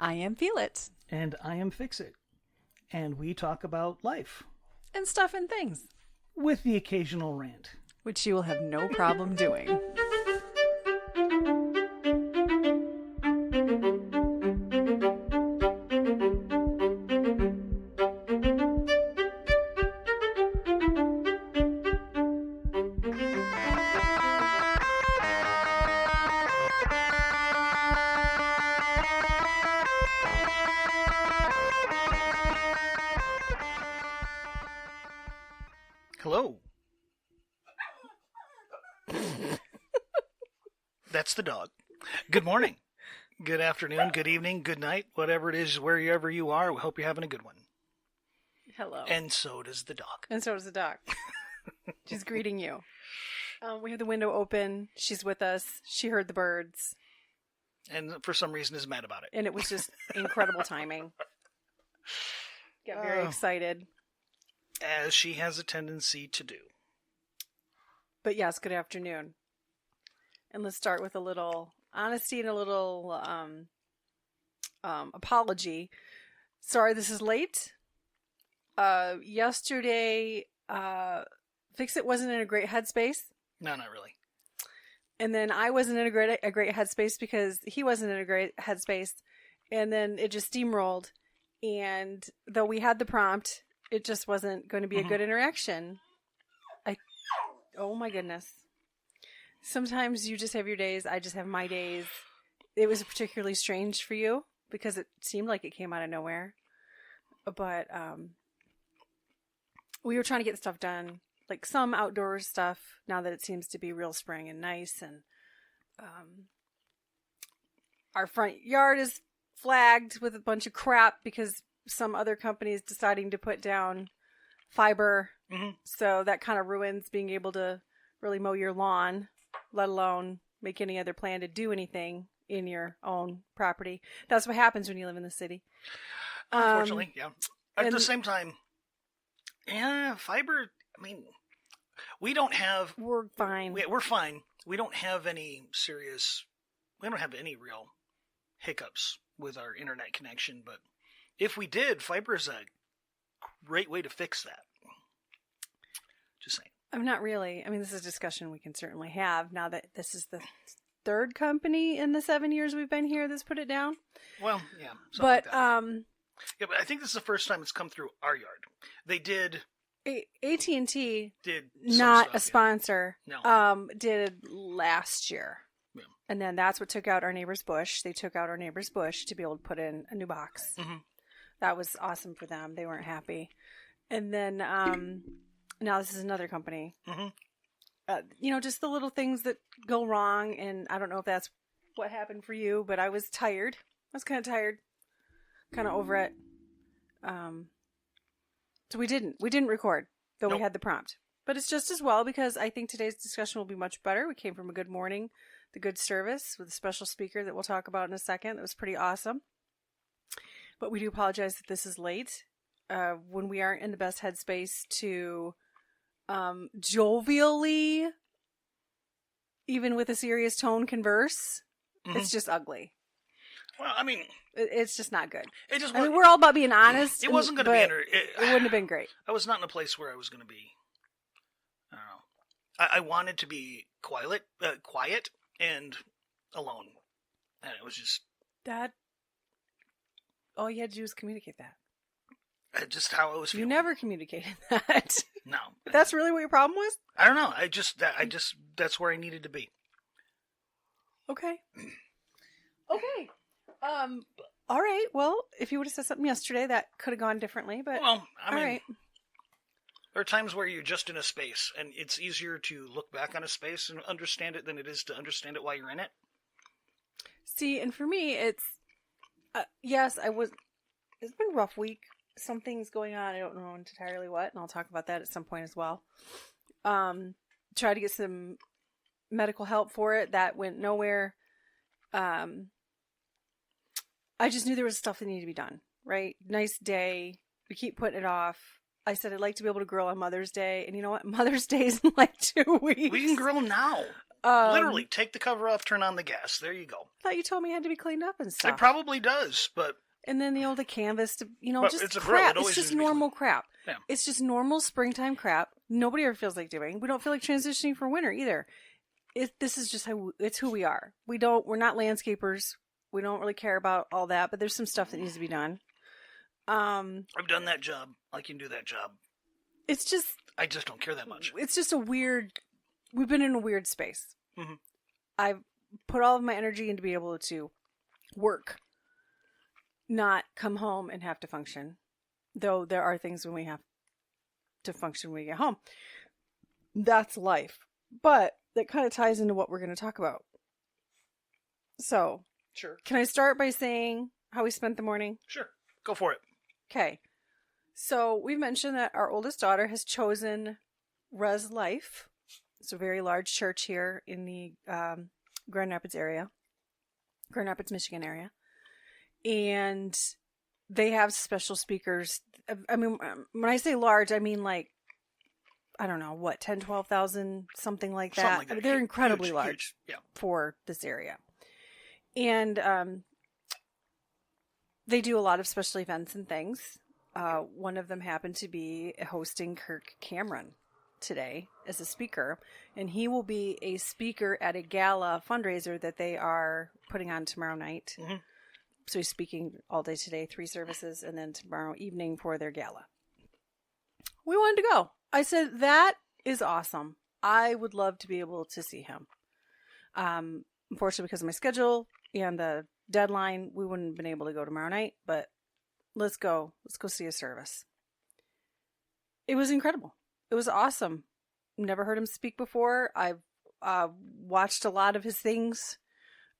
I am Feel It. And I am Fix It. And we talk about life. And stuff and things. With the occasional rant. Which you will have no problem doing. Hello. That's the dog. Good morning, good afternoon, good evening, good night, whatever it is, wherever you are. We hope you're having a good one. Hello. And so does the dog. And so does the dog. She's greeting you. We have the window open. She's with us. She heard the birds. And for some reason is mad about it. And it was just incredible timing. Got very excited. As she has a tendency to do. But yes, good afternoon. And let's start with a little honesty and a little apology. Sorry this is late. Yesterday, Fix It wasn't in a great headspace. No, not really. And then I wasn't in a great headspace because he wasn't in a great headspace. And then it just steamrolled. And though we had the prompt, it just wasn't going to be a good interaction. Oh my goodness. Sometimes you just have your days. I just have my days. It was particularly strange for you because it seemed like it came out of nowhere. But we were trying to get stuff done, like some outdoor stuff, now that it seems to be real spring and nice. And our front yard is flagged with a bunch of crap because some other company is deciding to put down fiber. Mm-hmm. So that kind of ruins being able to really mow your lawn, let alone make any other plan to do anything in your own property. That's what happens when you live in the city. Unfortunately, yeah. At the same time, yeah, fiber, I mean, we don't have... We're fine. We're fine. We don't have any real hiccups with our internet connection, but if we did, fiber is a great way to fix that. Just saying. I'm not really. I mean, this is a discussion we can certainly have now that this is the third company in the 7 years we've been here that's put it down. Well, yeah. But, yeah, but I think this is the first time it's come through our yard. They did... AT&T did not stuff, a sponsor. No. Did last year. Yeah. And then that's what took out our neighbor's bush. They took out our neighbor's bush to be able to put in a new box. Mm-hmm. That was awesome for them. They weren't happy. And then now this is another company. Mm-hmm. Just the little things that go wrong. And I don't know if that's what happened for you, but I was tired. I was kind of tired. Kind of over it. So we didn't record, though Nope. We had the prompt. But it's just as well because I think today's discussion will be much better. We came from a good morning, the good service with a special speaker that we'll talk about in a second. That was pretty awesome. But we do apologize that this is late. When we aren't in the best headspace to jovially, even with a serious tone, converse, It's just ugly. Well, I mean... It's just not good. I mean, we're all about being honest. It wasn't going to be... It wouldn't have been great. I was not in a place where I was going to be... I don't know. I wanted to be quiet and alone. And it was just... That... All you had to do was communicate that. Just how I was feeling. You never communicated that. No. That's really what your problem was? I don't know. That's where I needed to be. Okay. Okay. All right. Well, if you would have said something yesterday, that could have gone differently, but... Well, I mean... All right. There are times where you're just in a space, and it's easier to look back on a space and understand it than it is to understand it while you're in it. See, and for me, it's... yes, it's been a rough week. Something's going on. I don't know entirely what, and I'll talk about that at some point as well. Try to get some medical help for it. That went nowhere. I just knew there was stuff that needed to be done, right? Nice day. We keep putting it off. I said I'd like to be able to grill on Mother's Day. And you know what? Mother's Day is in like 2 weeks. We can grill now. Literally, take the cover off, turn on the gas. There you go. I thought you told me it had to be cleaned up and stuff. It probably does, but... And then the old canvas, But just it's a grill. crap. It always It's just needs to be normal crap. Yeah. It's just normal springtime crap. Nobody ever feels like doing. We don't feel like transitioning for winter either. This is just it's who we are. We're not landscapers. We don't really care about all that, but there's some stuff that needs to be done. I've done that job. I can do that job. It's just... I just don't care that much. It's just we've been in a weird space. Mm-hmm. I've put all of my energy into being able to work, not come home and have to function. Though there are things when we have to function when we get home. That's life. But that kind of ties into what we're going to talk about. So, Sure. Can I start by saying how we spent the morning? Sure. Go for it. Okay. So we've mentioned that our oldest daughter has chosen Res Life. It's a very large church here in the Grand Rapids, Michigan area. And they have special speakers. I mean, when I say large, I mean like, I don't know, 10, 12,000, something like that. Something like that. I mean, they're incredibly Huge, large yeah. for this area. And they do a lot of special events and things. One of them happened to be hosting Kirk Cameron today as a speaker, and he will be a speaker at a gala fundraiser that they are putting on tomorrow night. Mm-hmm. So he's speaking all day today, 3 services, and then tomorrow evening for their gala. We wanted to go. I said, that is awesome. I would love to be able to see him. Unfortunately, because of my schedule and the deadline, we wouldn't have been able to go tomorrow night, but let's go. Let's go see a service. It was incredible. It was awesome. Never heard him speak before. I've watched a lot of his things,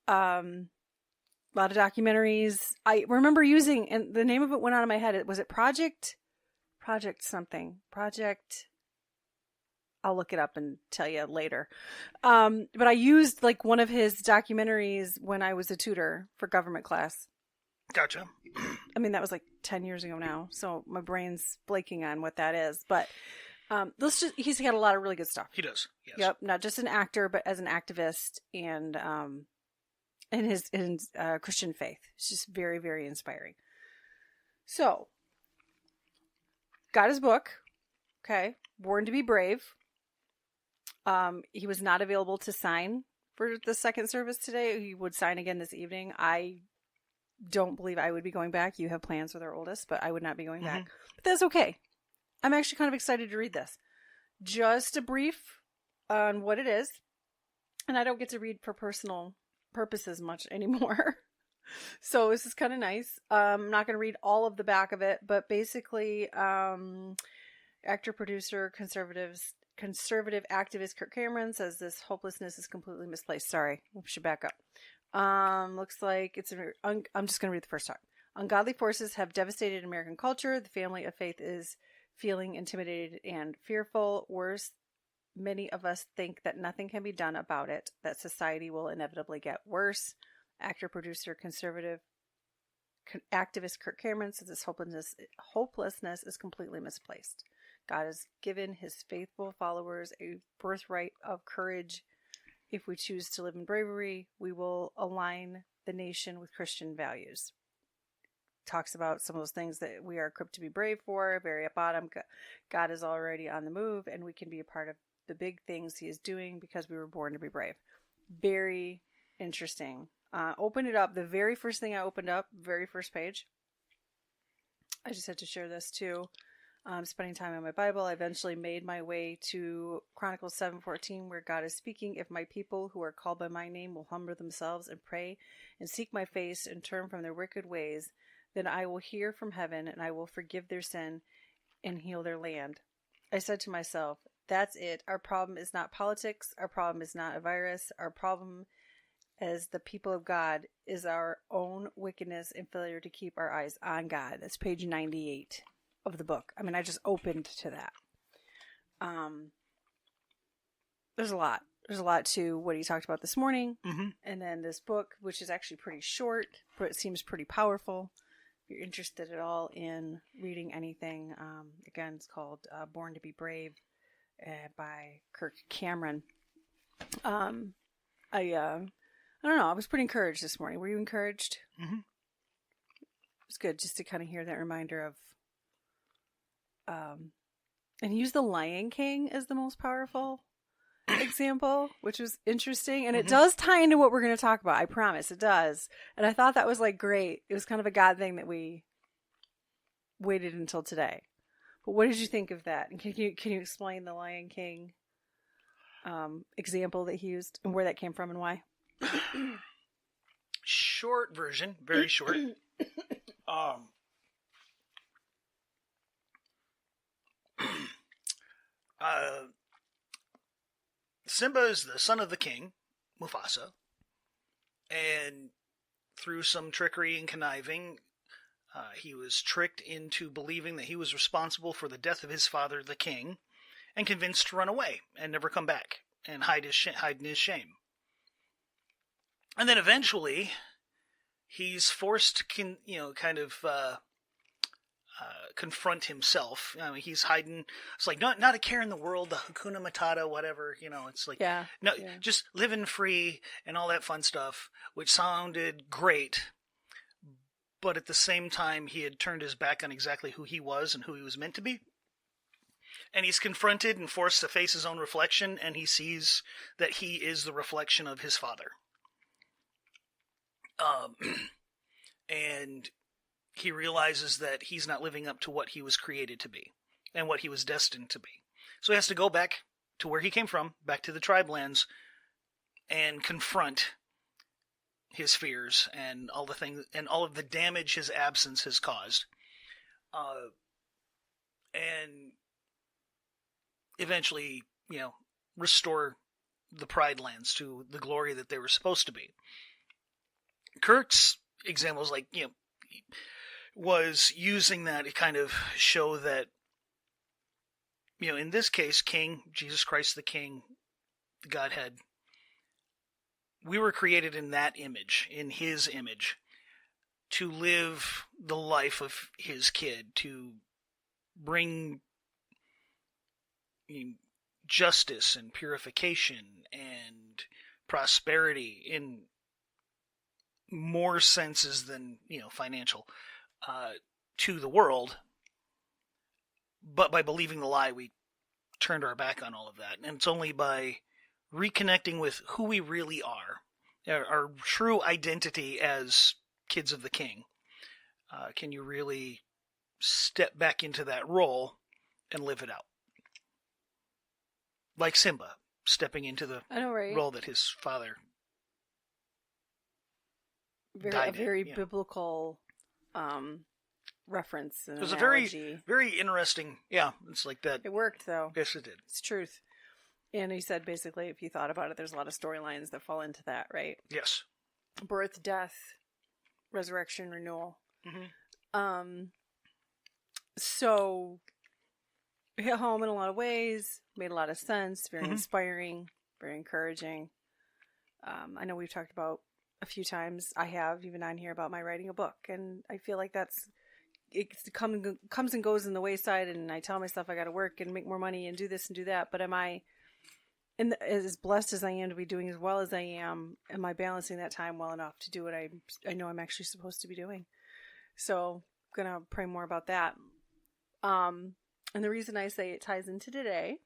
a lot of documentaries. I remember using, and the name of it went out of my head. Was it Project something? I'll look it up and tell you later. But I used like one of his documentaries when I was a tutor for government class. Gotcha. I mean, that was like 10 years ago now, so my brain's blanking on what that is. But he's got a lot of really good stuff. He does, yes. Yep, not just an actor, but as an activist and in his Christian faith. It's just very, very inspiring. So, got his book, okay, Born to be Brave. He was not available to sign for the second service today. He would sign again this evening. I don't believe I would be going back. You have plans with our oldest, but I would not be going back. But that's okay. I'm actually kind of excited to read this. Just a brief on what it is. And I don't get to read for personal purposes much anymore. So this is kind of nice. I'm not going to read all of the back of it, but basically, actor, producer, conservative activist Kirk Cameron says this hopelessness is completely misplaced. Sorry, we should back up. Looks like I'm just going to read the first talk. Ungodly forces have devastated American culture. The family of faith is feeling intimidated and fearful. Worse, many of us think that nothing can be done about it, that society will inevitably get worse. Actor, producer, conservative activist Kirk Cameron says this hopelessness is completely misplaced. God has given his faithful followers a birthright of courage. If we choose to live in bravery, we will align the nation with Christian values. Talks about some of those things that we are equipped to be brave for. Very at bottom, God is already on the move, and we can be a part of the big things he is doing because we were born to be brave. Very interesting. Open it up. The very first thing I opened up, very first page. I just had to share this too. Spending time in my Bible, I eventually made my way to Chronicles 7:14, where God is speaking. If my people who are called by my name will humble themselves and pray and seek my face and turn from their wicked ways, then I will hear from heaven and I will forgive their sin and heal their land. I said to myself, that's it. Our problem is not politics. Our problem is not a virus. Our problem as the people of God is our own wickedness and failure to keep our eyes on God. That's page 98 of the book. I mean, I just opened to that. There's a lot. There's a lot to what he talked about this morning. Mm-hmm. And then this book, which is actually pretty short, but it seems pretty powerful. If you're interested at all in reading anything, again, it's called Born to be Brave by Kirk Cameron. I don't know. I was pretty encouraged this morning. Were you encouraged? Mm-hmm. It was good just to kind of hear that reminder of, and use the Lion King as the most powerful example, which was interesting. And it does tie into what we're going to talk about. I promise it does. And I thought that was like great. It was kind of a God thing that we waited until today. But what did you think of that? And can you explain the Lion King example that he used and where that came from and why? Short version, very short. Simba is the son of the king, Mufasa, and through some trickery and conniving, he was tricked into believing that he was responsible for the death of his father, the king, and convinced to run away and never come back and hide in his shame. And then eventually, he's forced to, kind of confront himself. I mean, he's hiding. It's like not a care in the world, the Hakuna Matata, whatever. It's like just living free and all that fun stuff, which sounded great. But at the same time, he had turned his back on exactly who he was and who he was meant to be. And he's confronted and forced to face his own reflection, and he sees that he is the reflection of his father. And he realizes that he's not living up to what he was created to be and what he was destined to be. So he has to go back to where he came from, back to the tribe lands, and confront his fears and all the things and all of the damage his absence has caused. And eventually, restore the Pride Lands to the glory that they were supposed to be. Kirk's example was using that to kind of show that, in this case, King, Jesus Christ the King, the Godhead, we were created in that image, in his image, to live the life of his kid, to bring justice and purification and prosperity in more senses than financial to the world. But by believing the lie, we turned our back on all of that. And it's only by reconnecting with who we really are, our true identity as kids of the King, can you really step back into that role and live it out. Like Simba stepping into the role that his father died a very in. biblical reference. And it was analogy. A very interesting. Yeah, it's like that. It worked though. Yes, it did. It's truth. And he said basically, if you thought about it, there's a lot of storylines that fall into that, right? Yes. Birth, death, resurrection, renewal. Mm-hmm. So it hit home in a lot of ways. Made a lot of sense. Very inspiring. Very encouraging. I know we've talked about a few times. I have even on here about my writing a book, and I feel like it comes and goes in the wayside. And I tell myself I got to work and make more money and do this and do that. But am I, as blessed as I am to be doing as well as I am I balancing that time well enough to do what I know I'm actually supposed to be doing? So I'm gonna pray more about that. And the reason I say it ties into today,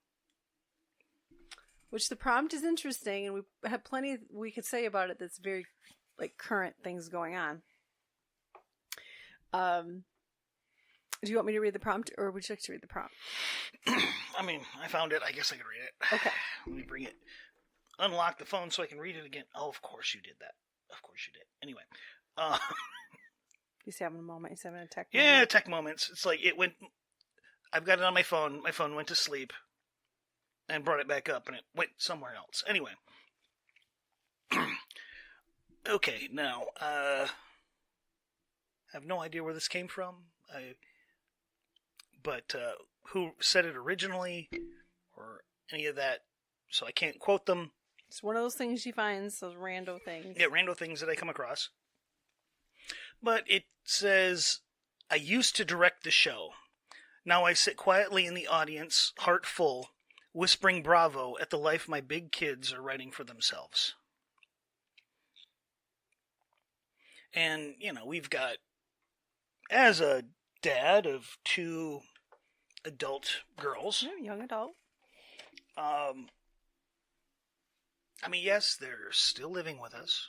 which the prompt is interesting, and we have plenty we could say about it that's very current things going on. Do you want me to read the prompt, or would you like to read the prompt? I mean, I found it. I guess I could read it. Okay. Let me bring it. Unlock the phone so I can read it again. Oh, of course you did that. Of course you did. Anyway. He's having a moment. He's having a tech moment. moment. Tech moments. It's like it went... I've got it on my phone. My phone went to sleep and brought it back up, and it went somewhere else. Anyway. Okay, now, I have no idea where this came from. But who said it originally or any of that, so I can't quote them. It's one of those things she finds, those rando things. Yeah, rando things that I come across. But it says, I used to direct the show. Now I sit quietly in the audience, heart full, whispering bravo at the life my big kids are writing for themselves. And, we've got, as a dad of 2 adult girls. Young adult. Yes, they're still living with us.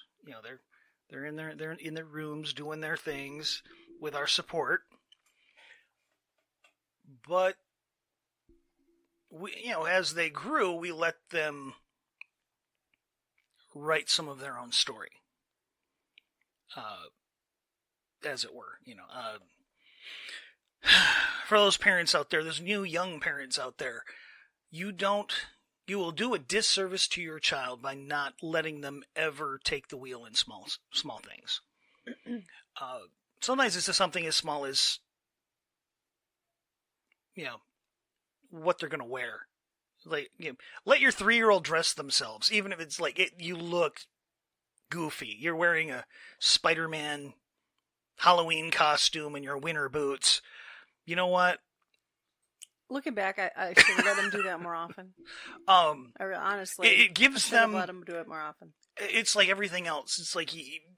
They're in their rooms doing their things with our support. But we, as they grew, we let them write some of their own story. As it were, for those parents out there, those new young parents out there, you will do a disservice to your child by not letting them ever take the wheel in small things. Sometimes it's just something as small as, what they're going to wear. Like, let your 3-year-old dress themselves, even if it's like you look goofy. You're wearing a Spider-Man Halloween costume and your winter boots. You know what? Looking back, I should have let them do that more often. Honestly, it gives them. Let them do it more often. It's like everything else. It's like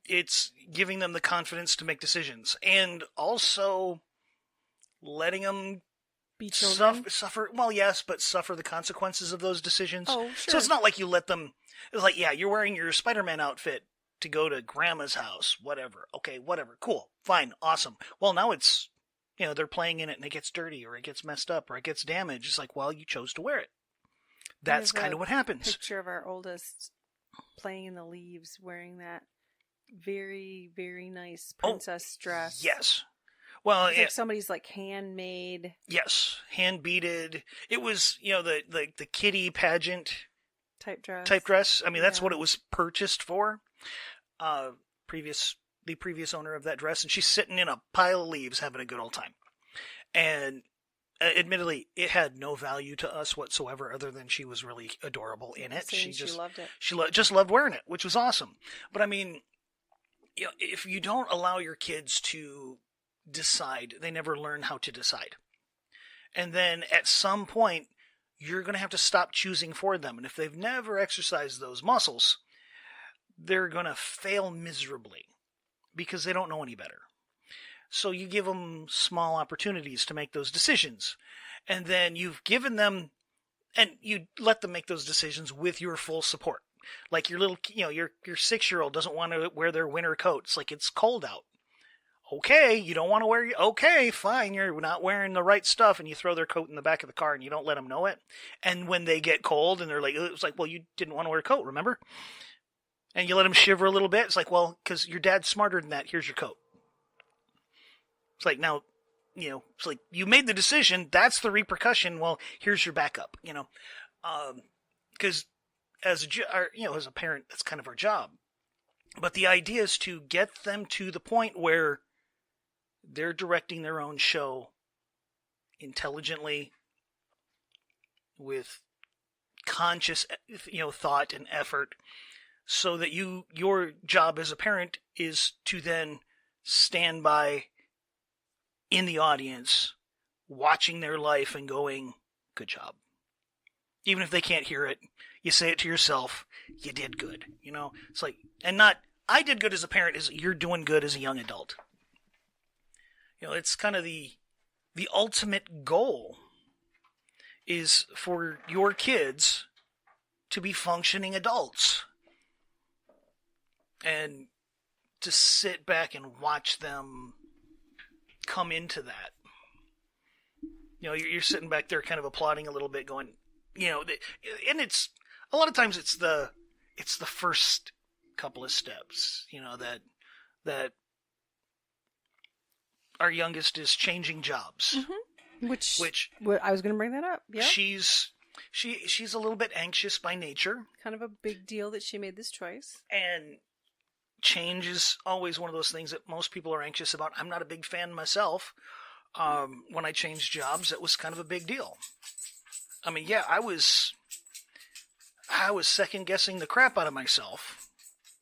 it's giving them the confidence to make decisions, and also letting them be children. Suffer. Well, yes, but suffer the consequences of those decisions. Oh, sure. So it's not like you let them. It's like, yeah, you're wearing your Spider-Man outfit to go to Grandma's house. Whatever. Okay, whatever. Cool. Fine. Awesome. Well, now it's. They're playing in it and it gets dirty or it gets messed up or it gets damaged. It's like, well, you chose to wear it. That's kind of what happens. Picture of our oldest playing in the leaves wearing that very, very nice princess dress. Yes. Well, it's like somebody's like handmade. Yes. Hand beaded. It was, the kitty pageant type dress. I mean, that's what it was purchased for. The previous owner of that dress, and she's sitting in a pile of leaves having a good old time. And admittedly, it had no value to us whatsoever other than she was really adorable in it. She loved it. She just loved wearing it, which was awesome. But I mean, if you don't allow your kids to decide, they never learn how to decide. And then at some point, you're going to have to stop choosing for them. And if they've never exercised those muscles, they're going to fail miserably. Because they don't know any better. So you give them small opportunities to make those decisions. And then you've given them, and you let them make those decisions with your full support. Like your little, your 6-year-old doesn't want to wear their winter coat. It's like, it's cold out. Okay, you don't want to wear, okay, fine, you're not wearing the right stuff, and you throw their coat in the back of the car and you don't let them know it. And when they get cold and they're like, it's like, well, you didn't want to wear a coat, remember? And you let them shiver a little bit. It's like, well, because your dad's smarter than that. Here's your coat. It's like, now, it's like, you made the decision. That's the repercussion. Well, here's your backup, because as a parent, that's kind of our job. But the idea is to get them to the point where they're directing their own show intelligently with conscious, thought and effort. So that your job as a parent is to then stand by in the audience, watching their life and going, good job. Even if they can't hear it, you say it to yourself, you did good. It's like, and not, I did good as a parent, is you're doing good as a young adult. It's kind of the ultimate goal is for your kids to be functioning adults. And to sit back and watch them come into that. You're sitting back there kind of applauding a little bit going, and it's, a lot of times it's the first couple of steps, that our youngest is changing jobs. Mm-hmm. Which I was going to bring that up. Yeah. She's a little bit anxious by nature. Kind of a big deal that she made this choice. And change is always one of those things that most people are anxious about. I'm not a big fan myself. When I changed jobs, it was kind of a big deal. I mean, yeah, I was second guessing the crap out of myself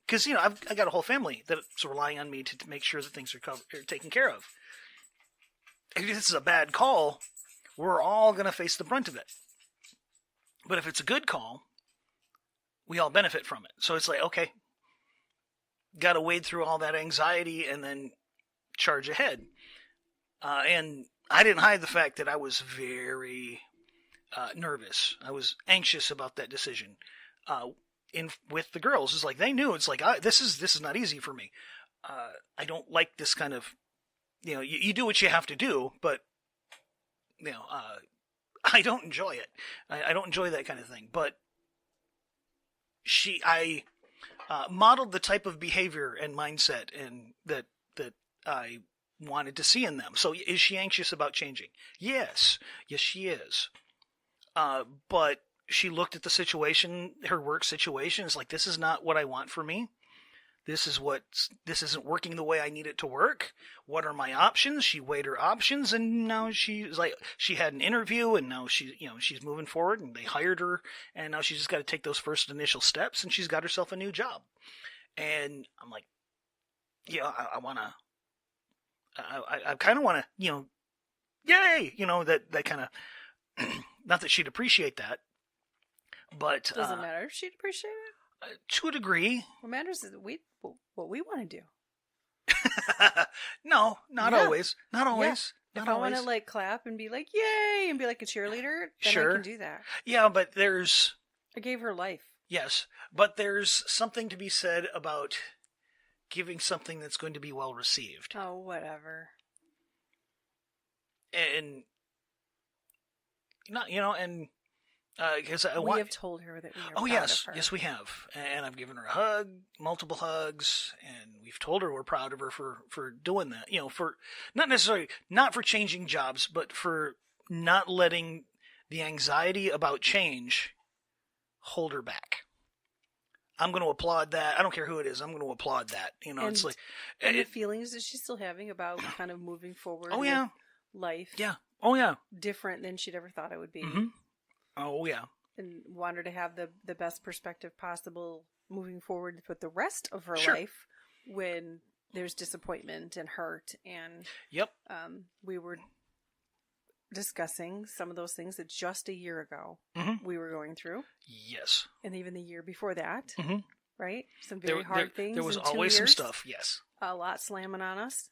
because I got a whole family that's relying on me to make sure that things are taken care of. If this is a bad call, we're all going to face the brunt of it. But if it's a good call, we all benefit from it. So it's like, okay, got to wade through all that anxiety and then charge ahead. And I didn't hide the fact that I was very nervous. I was anxious about that decision. With the girls, it's like they knew. It's like this is not easy for me. I don't like this kind of, you do what you have to do, but I don't enjoy it. I don't enjoy that kind of thing. But I modeled the type of behavior and mindset and that I wanted to see in them. So is she anxious about changing? Yes, she is. But she looked at the situation, her work situation, is like, this is not what I want for me. This isn't working the way I need it to work. What are my options? She weighed her options, and now she's like, she had an interview, and now she's moving forward, and they hired her, and now she's just got to take those first initial steps, and she's got herself a new job. And I'm like, I kind of want to, yay, that kind of, not that she'd appreciate that, but doesn't matter if she'd appreciate it. To a degree. What matters is what we want to do. No, not always. Not always. Yeah. Not if always. I want to clap and be like, yay, and be like a cheerleader, then sure. I can do that. Yeah, but I gave her life. Yes, but there's something to be said about giving something that's going to be well received. Oh, whatever. And not, and because we have told her that we are proud yes, of her. Yes, we have, and I've given her a hug, multiple hugs, and we've told her we're proud of her for doing that. For not for changing jobs, but for not letting the anxiety about change hold her back. I'm going to applaud that. I don't care who it is. I'm going to applaud that. It's like, and the feelings that she's still having about kind of moving forward. Oh yeah, with life. Yeah. Oh yeah. Different than she'd ever thought it would be. Mm-hmm. Oh, yeah. And want her to have the best perspective possible moving forward with the rest of her sure. life when there's disappointment and hurt. And yep. We were discussing some of those things that just a year ago mm-hmm. we were going through. Yes. And even the year before that. Mm-hmm. Right? Some very hard things. There was in always 2 years, some stuff, yes. A lot slamming on us.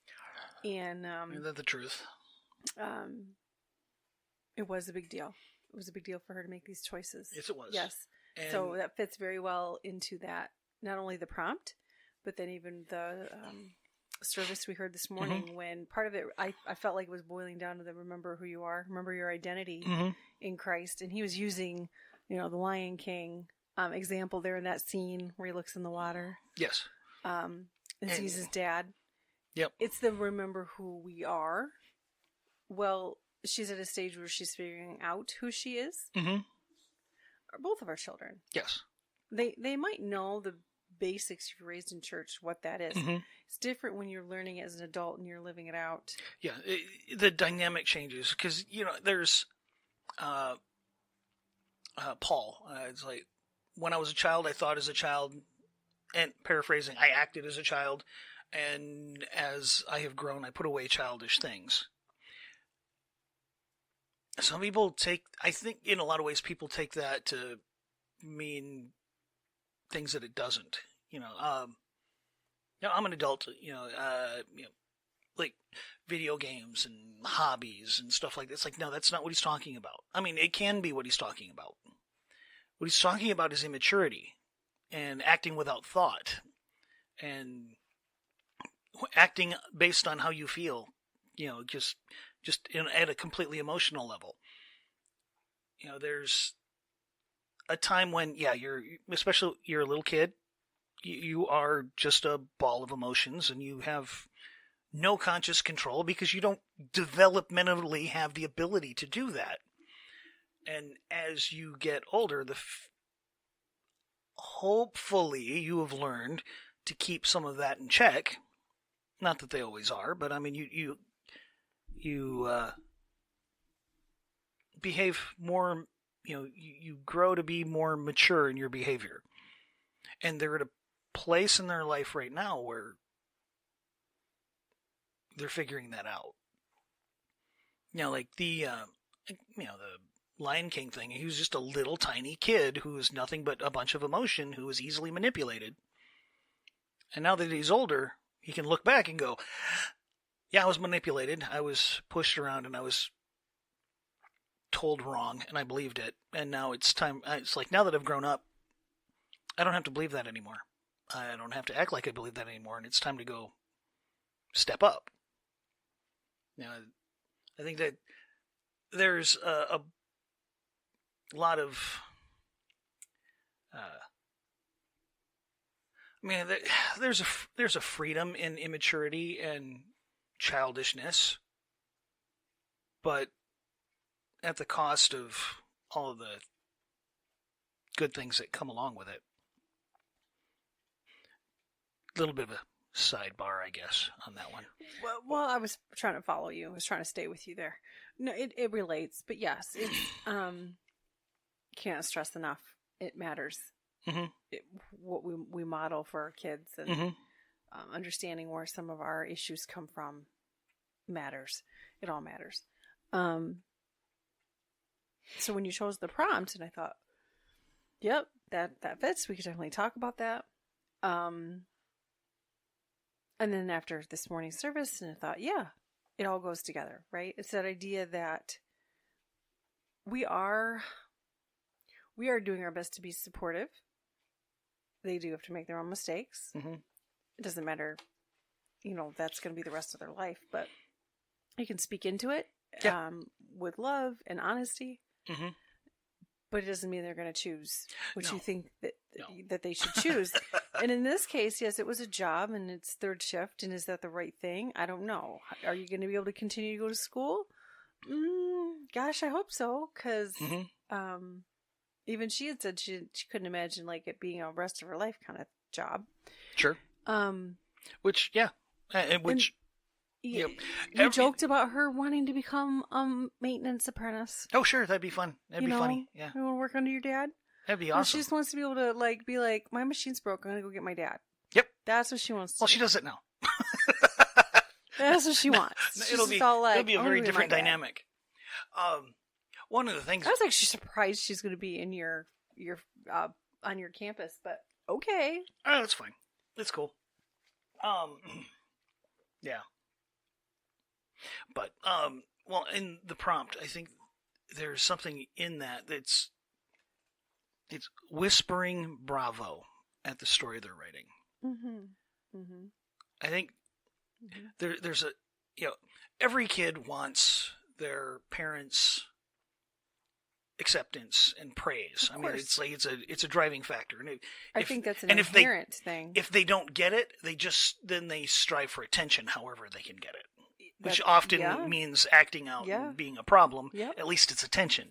And isn't that the truth? It was a big deal. It was a big deal for her to make these choices. Yes, it was. Yes. And so that fits very well into that, not only the prompt, but then even the service we heard this morning mm-hmm. when part of it, I felt like it was boiling down to the remember who you are, remember your identity mm-hmm. in Christ. And he was using, the Lion King example there in that scene where he looks in the water. Yes. And sees his dad. Yep. It's the remember who we are. Well, she's at a stage where she's figuring out who she is. Mm-hmm. Or both of our children. Yes. They might know the basics if you're raised in church, what that is. Mm-hmm. It's different when you're learning it as an adult and you're living it out. Yeah, the dynamic changes because, there's Paul. It's like, when I was a child, I thought as a child, and paraphrasing, I acted as a child, and as I have grown, I put away childish things. Some people I think in a lot of ways, people take that to mean things that it doesn't. I'm an adult, like video games and hobbies and stuff like that. It's like, no, that's not what he's talking about. I mean, it can be what he's talking about. What he's talking about is immaturity and acting without thought and acting based on how you feel, just at a completely emotional level. There's a time when, especially you're a little kid, you are just a ball of emotions and you have no conscious control because you don't developmentally have the ability to do that. And as you get older, hopefully you have learned to keep some of that in check. Not that they always are, but I mean, you behave more, you grow to be more mature in your behavior. And they're at a place in their life right now where they're figuring that out. Like the Lion King thing. He was just a little tiny kid who was nothing but a bunch of emotion, who was easily manipulated. And now that he's older, he can look back and go, yeah, I was manipulated. I was pushed around and I was told wrong and I believed it. And now it's time. It's like, now that I've grown up, I don't have to believe that anymore. I don't have to act like I believe that anymore. And it's time to go step up. I think that there's a lot of, there's a freedom in immaturity and childishness, but at the cost of all of the good things that come along with it. A little bit of a sidebar, I guess, on that one. Well, I was trying to follow you. I was trying to stay with you there. No, it relates, but yes, it's can't stress enough. It matters. Mm-hmm. What we model for our kids and Mm-hmm. Understanding where some of our issues come from matters. It all matters. So when you chose the prompt, and I thought, yep, that fits. We could definitely talk about that. And then after this morning's service, and I thought, yeah, it all goes together, right? It's that idea that we are doing our best to be supportive. They do have to make their own mistakes. Mm-hmm. It doesn't matter, that's going to be the rest of their life, but you can speak into it with love and honesty. Mm-hmm. But it doesn't mean they're going to choose what you think that they should choose. And in this case, yes, it was a job and it's third shift. And is that the right thing? I don't know. Are you going to be able to continue to go to school? Gosh, I hope so. Because even she had said she couldn't imagine like it being a rest of her life kind of job. Sure. Which, yeah. Which... You joked about her wanting to become a maintenance apprentice. Oh, sure. That'd be fun. That'd be funny. Yeah. You want to work under your dad? That'd be awesome. She just wants to be able to be like, my machine's broke. I'm going to go get my dad. Yep. That's what she wants to Well, do. she does it now. That's what she wants. It'll be a very different dynamic. One of the things... I was actually surprised she's going to be in your on your campus, but okay. Oh, that's fine. That's cool. Yeah. But, well, in the prompt, I think there's something in it's whispering bravo at the story they're writing. Mm-hmm. Mm-hmm. I think there's every kid wants their parents' acceptance and praise. I mean, it's like it's a driving factor. And I think that's an inherent thing. If they don't get it, then they strive for attention however they can get it. Which often means acting out and being a problem. Yep. At least it's attention.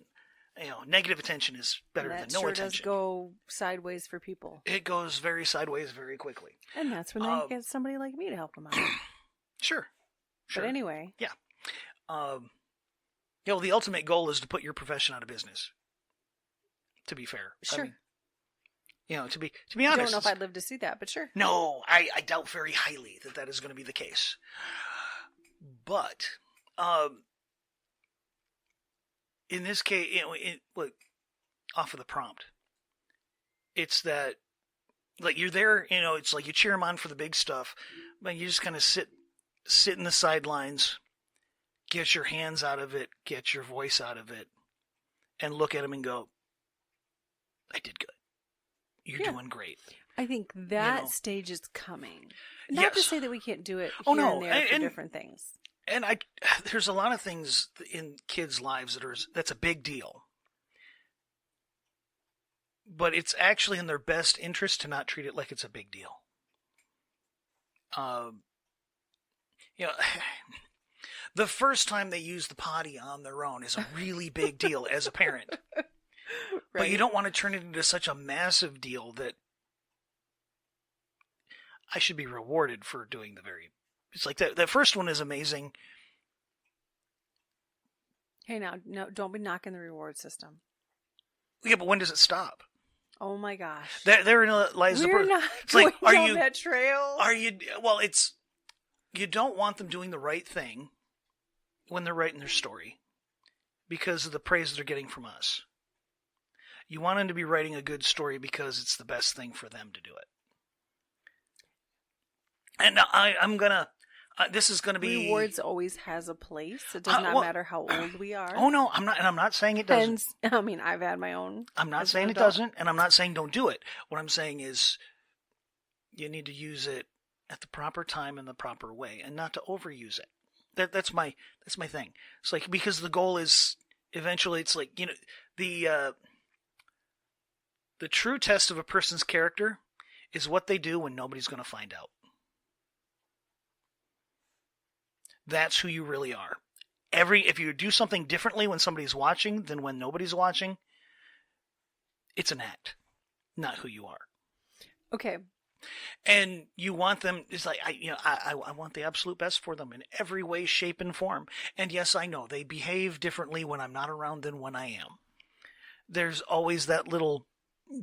Negative attention is better than no attention. That sure does go sideways for people. It goes very sideways very quickly. And that's when they get somebody like me to help them out. Sure. But anyway. Yeah. The ultimate goal is to put your profession out of business. To be fair. Sure. I mean, to be honest. I don't know if I'd live to see that, but sure. No, I doubt very highly that is going to be the case. But, in this case, look, off of the prompt, it's that, like, you're there, it's like you cheer them on for the big stuff, but you just kind of sit in the sidelines, get your hands out of it, get your voice out of it, and look at them and go, I did good. You're doing great. I think that stage is coming. Not to say that we can't do it here and there for different things. And there's a lot of things in kids' lives that's a big deal. But it's actually in their best interest to not treat it like it's a big deal. The first time they use the potty on their own is a really big deal as a parent. Right. But you don't want to turn it into such a massive deal that I should be rewarded for doing it's like that first one is amazing. Hey, now, no, don't be knocking the reward system. Yeah, but when does it stop? Oh my gosh! Therein lies the We're not going down that trail. You don't want them doing the right thing when they're writing their story, because of the praise they're getting from us. You want them to be writing a good story because it's the best thing for them to do it. And I'm gonna. This is gonna be rewards. Always has a place. It does not matter how old we are. Oh no, I'm not, and I'm not saying it doesn't. And, I mean, I've had my own. I'm not saying it doesn't, and I'm not saying don't do it. What I'm saying is, you need to use it at the proper time in the proper way, and not to overuse it. That's my thing. It's like, because the goal is eventually, it's like, you know, the true test of a person's character is what they do when nobody's going to find out. That's who you really are. If you do something differently when somebody's watching than when nobody's watching, it's an act, not who you are. Okay. And you want them, it's like, I want the absolute best for them in every way, shape, and form. And yes, I know they behave differently when I'm not around than when I am. There's always that little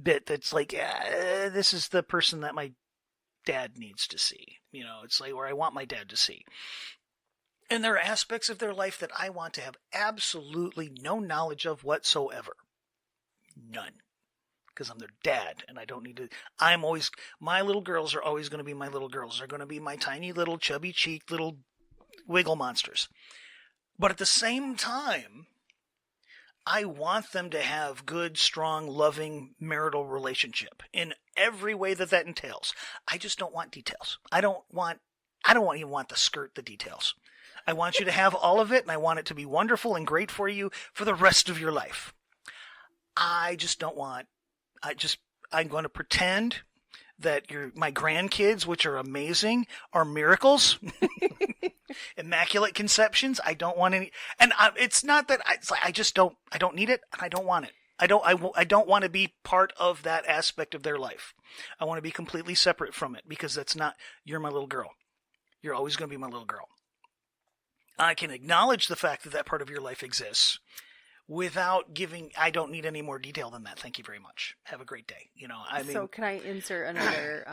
bit that's like, this is the person that my dad needs to see. You know, it's like where I want my dad to see. And there are aspects of their life that I want to have absolutely no knowledge of whatsoever. None. Because I'm their dad, and I don't need to. My little girls are always going to be my little girls. They're going to be my tiny little chubby cheeked little wiggle monsters. But at the same time, I want them to have good, strong, loving marital relationship in every way that entails. I just don't want details. I don't even want the skirt, the details. I want you to have all of it, and I want it to be wonderful and great for you for the rest of your life. I'm going to pretend that my grandkids, which are amazing, are miracles, immaculate conceptions. I don't want any, and it's not that I don't need it, and I don't want it. I don't want to be part of that aspect of their life. I want to be completely separate from it, because you're my little girl. You're always going to be my little girl. I can acknowledge the fact that part of your life exists without I don't need any more detail than that. Thank you very much. Have a great day. So can I insert another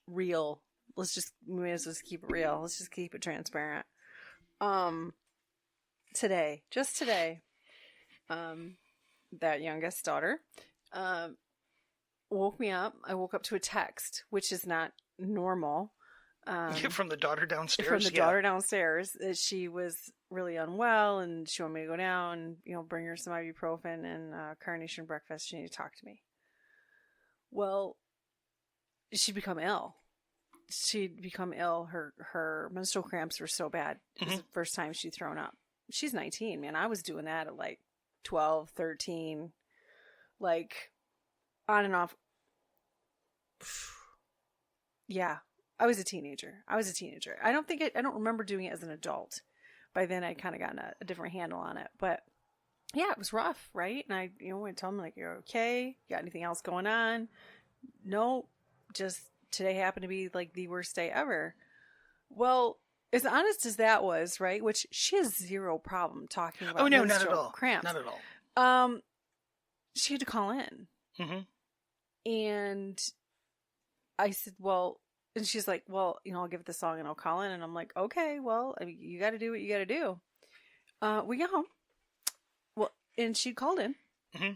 real? We may as well keep it real. Let's just keep it transparent. Just today, that youngest daughter, woke me up. I woke up to a text, which is not normal. From the daughter downstairs? From the daughter downstairs. She was really unwell, and she wanted me to go down, bring her some ibuprofen and carnation breakfast. She needed to talk to me. Well, she'd become ill. Her menstrual cramps were so bad. It was the first time she'd thrown up. She's 19, man. I was doing that at like 12, 13, like on and off. Yeah. I was a teenager. I don't remember doing it as an adult. By then I kind of gotten a different handle on it, but yeah, it was rough. Right. And I, went to tell them, like, you're okay. You got anything else going on? No, just today happened to be like the worst day ever. Well, as honest as that was, right. Which she has zero problem talking about. Oh no, not at all. Cramps. Not at all. She had to call in. Mm-hmm. And I said, well, and she's like, well, I'll give it the song and I'll call in. And I'm like, okay, well, I mean, you got to do what you got to do. We got home. Well, and she called in. Mm-hmm.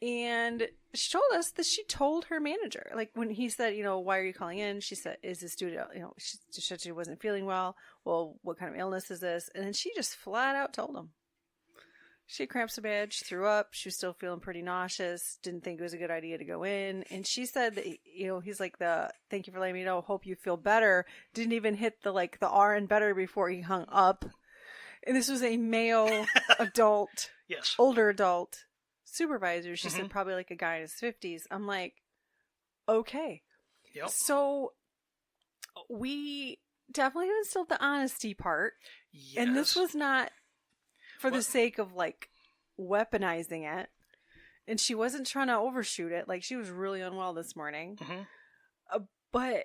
And she told us that she told her manager, like when he said, why are you calling in? She said, is this due to, she said she wasn't feeling well. Well, what kind of illness is this? And then she just flat out told him. She had cramps so bad, she threw up, she was still feeling pretty nauseous, didn't think it was a good idea to go in. And she said that, he's like thank you for letting me know, hope you feel better. Didn't even hit the R and better before he hung up. And this was a male adult, yes, older adult supervisor. She said probably like a guy in his 50s. I'm like, okay. Yep. So we definitely instilled the honesty part. Yes. And this was not for the sake of like weaponizing it. And she wasn't trying to overshoot it. Like, she was really unwell this morning. But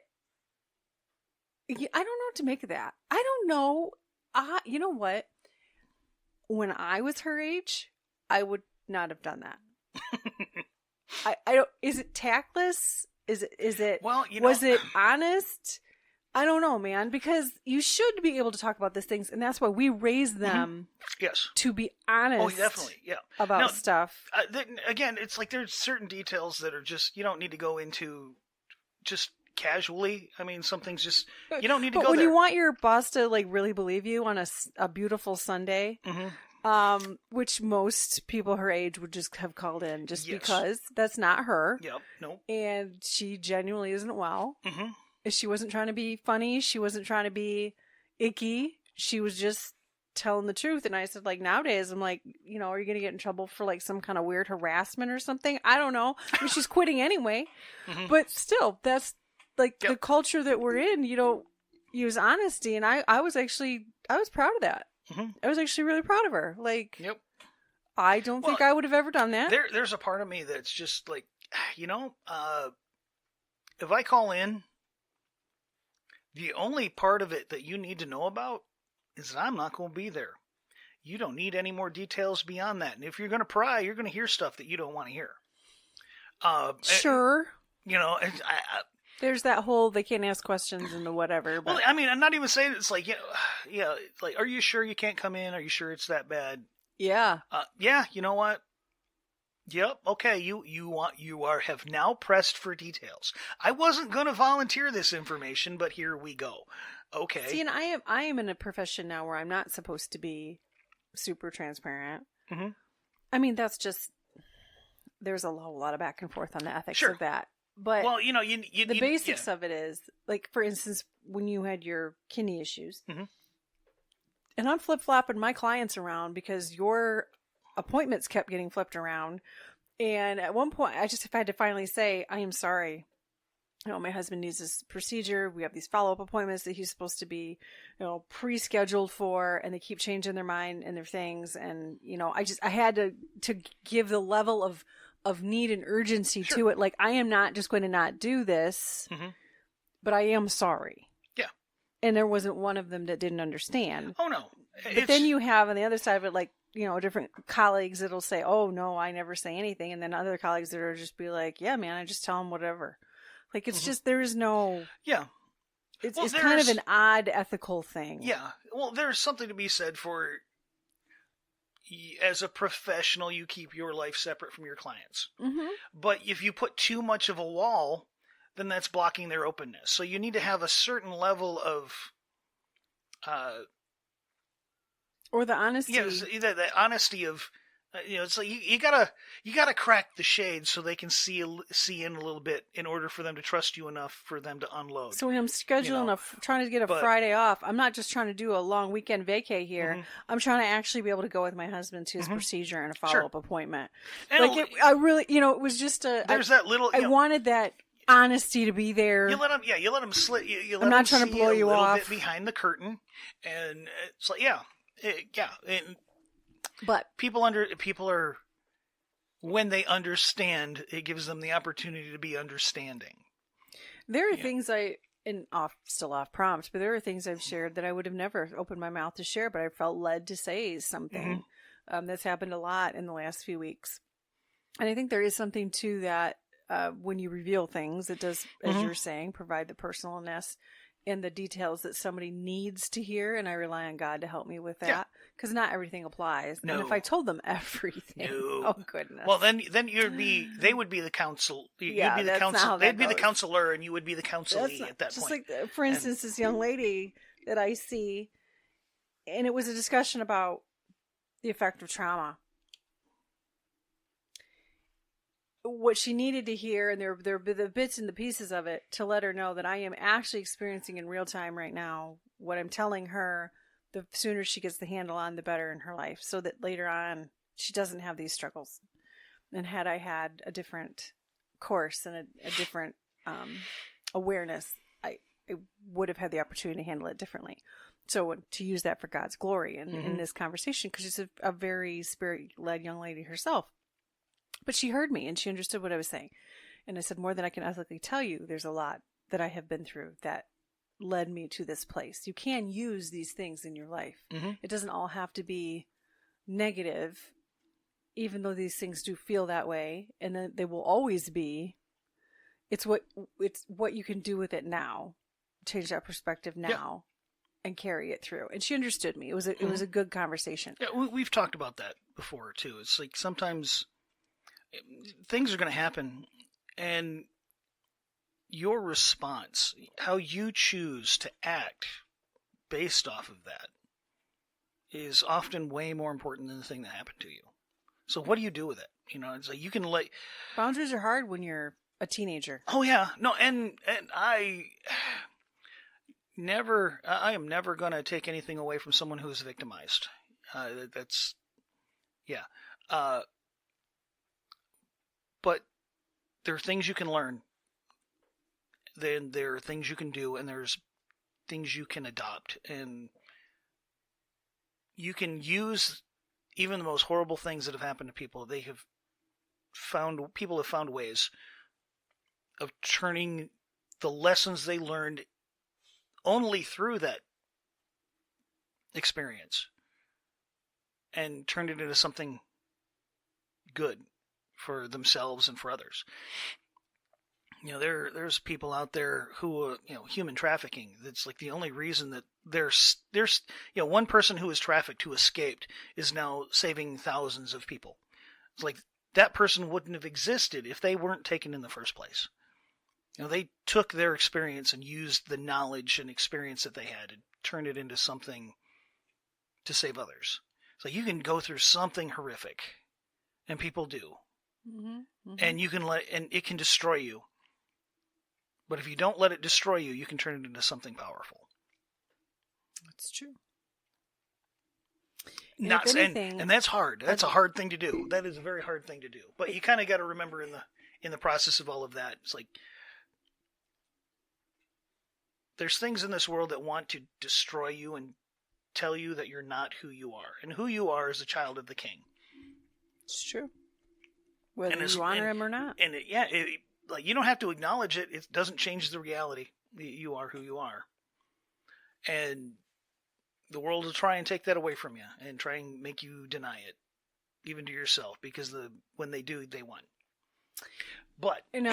I don't know what to make of that. I don't know. You know what? When I was her age, I would not have done that. I don't. Is it tactless? Is it? Well, was it honest? I don't know, man, because you should be able to talk about these things, and that's why we raise them Yes. to be honest. Oh, definitely. Yeah. About Now, stuff. Again, it's like there's certain details that are just, you don't need to go into just casually. I mean, some things just, you don't need to But go when there. you want your boss to like really believe you on a beautiful Sunday, which most people her age would just have called in just because that's not her. Yep. No. And she genuinely isn't well. Mm-hmm. She wasn't trying to be funny. She wasn't trying to be icky. She was just telling the truth. And I said, like, nowadays, I'm like, you know, are you going to get in trouble for like some kind of weird harassment or something? I don't know. I mean, she's quitting anyway. But still, that's like the culture that we're in. You don't use honesty. And I was proud of that. I was actually really proud of her. Like, I don't think I would have ever done that. There's a part of me that's just like, you know, if I call in, the only part of it that you need to know about is that I'm not going to be there. You don't need any more details beyond that. And if you're going to pry, you're going to hear stuff that you don't want to hear. Sure. You know, there's that whole they can't ask questions and the whatever. But... Well, I mean, I'm not even saying it's like, yeah, like, are you sure you can't come in? Are you sure it's that bad? Yeah. Yeah, you know what? Yep. Okay. You have now pressed for details. I wasn't going to volunteer this information, but here we go. Okay. See, and I am in a profession now where I'm not supposed to be super transparent. I mean, that's just, there's a whole lot of back and forth on the ethics of that. But well, you know, the basics of it is, like, for instance, when you had your kidney issues, and I'm flip-flopping my clients around because your appointments kept getting flipped around. And at one point, I had to finally say, I am sorry. You know, my husband needs this procedure. We have these follow-up appointments that he's supposed to be, you know, pre-scheduled for, and they keep changing their mind and their things. And, you know, I had to give the level of need and urgency to it. Like, I am not just going to not do this, but I am sorry. Yeah. And there wasn't one of them that didn't understand. Oh, no. But then you have on the other side of it, like, you know, different colleagues that'll say, oh, no, I never say anything. And then other colleagues that are just be like, yeah, man, I just tell them whatever. Like, it's just, there is no... Yeah. It's kind of an odd ethical thing. Yeah. Well, there's something to be said for, as a professional, you keep your life separate from your clients. But if you put too much of a wall, then that's blocking their openness. So you need to have a certain level of... or the honesty. Yeah, the honesty of... you know, it's like you gotta crack the shade so they can see in a little bit in order for them to trust you enough for them to unload. So when I'm scheduling trying to get a Friday off, I'm not just trying to do a long weekend vacay here. I'm trying to actually be able to go with my husband to his procedure and a follow-up appointment. And like I really, you know, it was just there's that little. I wanted that honesty to be there. You let them slip. You let I'm not them trying to blow you a little off. bit behind the curtain, and it's like and but people are when they understand, it gives them the opportunity to be understanding. There are things still off prompt, but there are things I've shared that I would have never opened my mouth to share, but I felt led to say something. That's happened a lot in the last few weeks. And I think there is something to that when you reveal things, it does, as you're saying, provide the personalness and the details that somebody needs to hear. And I rely on God to help me with that because not everything applies. No. And if I told them everything, oh goodness. Well, then they would be the counsel. You'd be the counsel. They'd be the counselor, and you would be the counselee at that just point. Like, for instance, this young lady that I see, and it was a discussion about the effect of trauma. What she needed to hear, and there are the bits and the pieces of it to let her know that I am actually experiencing in real time right now what I'm telling her. The sooner she gets the handle on, the better in her life, so that later on she doesn't have these struggles. And had I had a different course and a different awareness, I would have had the opportunity to handle it differently. So to use that for God's glory in this conversation, because she's a very spirit-led young lady herself. But she heard me and she understood what I was saying. And I said, more than I can ethically tell you, there's a lot that I have been through that led me to this place. You can use these things in your life. It doesn't all have to be negative, even though these things do feel that way. And then they will always be. It's what you can do with it now change that perspective now and carry it through. And she understood me. It was a good conversation. Yeah, we've talked about that before too. It's like sometimes things are going to happen, and your response, how you choose to act based off of that, is often way more important than the thing that happened to you. So what do you do with it? It's like you can boundaries are hard when you're a teenager. Oh yeah, no, and I am never going to take anything away from someone who's victimized. That's yeah. But there are things you can learn. Then there are things you can do, and there's things you can adopt, and you can use even the most horrible things that have happened to people. People have found ways of turning the lessons they learned only through that experience and turned it into something good for themselves and for others. There's people out there who, human trafficking. That's like the only reason that there's one person who was trafficked who escaped is now saving thousands of people. It's like that person wouldn't have existed if they weren't taken in the first place. They took their experience and used the knowledge and experience that they had and turned it into something to save others. So you can go through something horrific, and people do, and you can and it can destroy you. But if you don't let it destroy you, you can turn it into something powerful. That's true. And that's hard. That's a hard thing to do. That is a very hard thing to do. But you kind of got to remember in the process of all of that, it's like there's things in this world that want to destroy you and tell you that you're not who you are. And who you are is a child of the King. It's true. Whether you honor him or not. And you don't have to acknowledge it. It doesn't change the reality. You are who you are. And the world will try and take that away from you and try and make you deny it, even to yourself, because when they do, they won. But in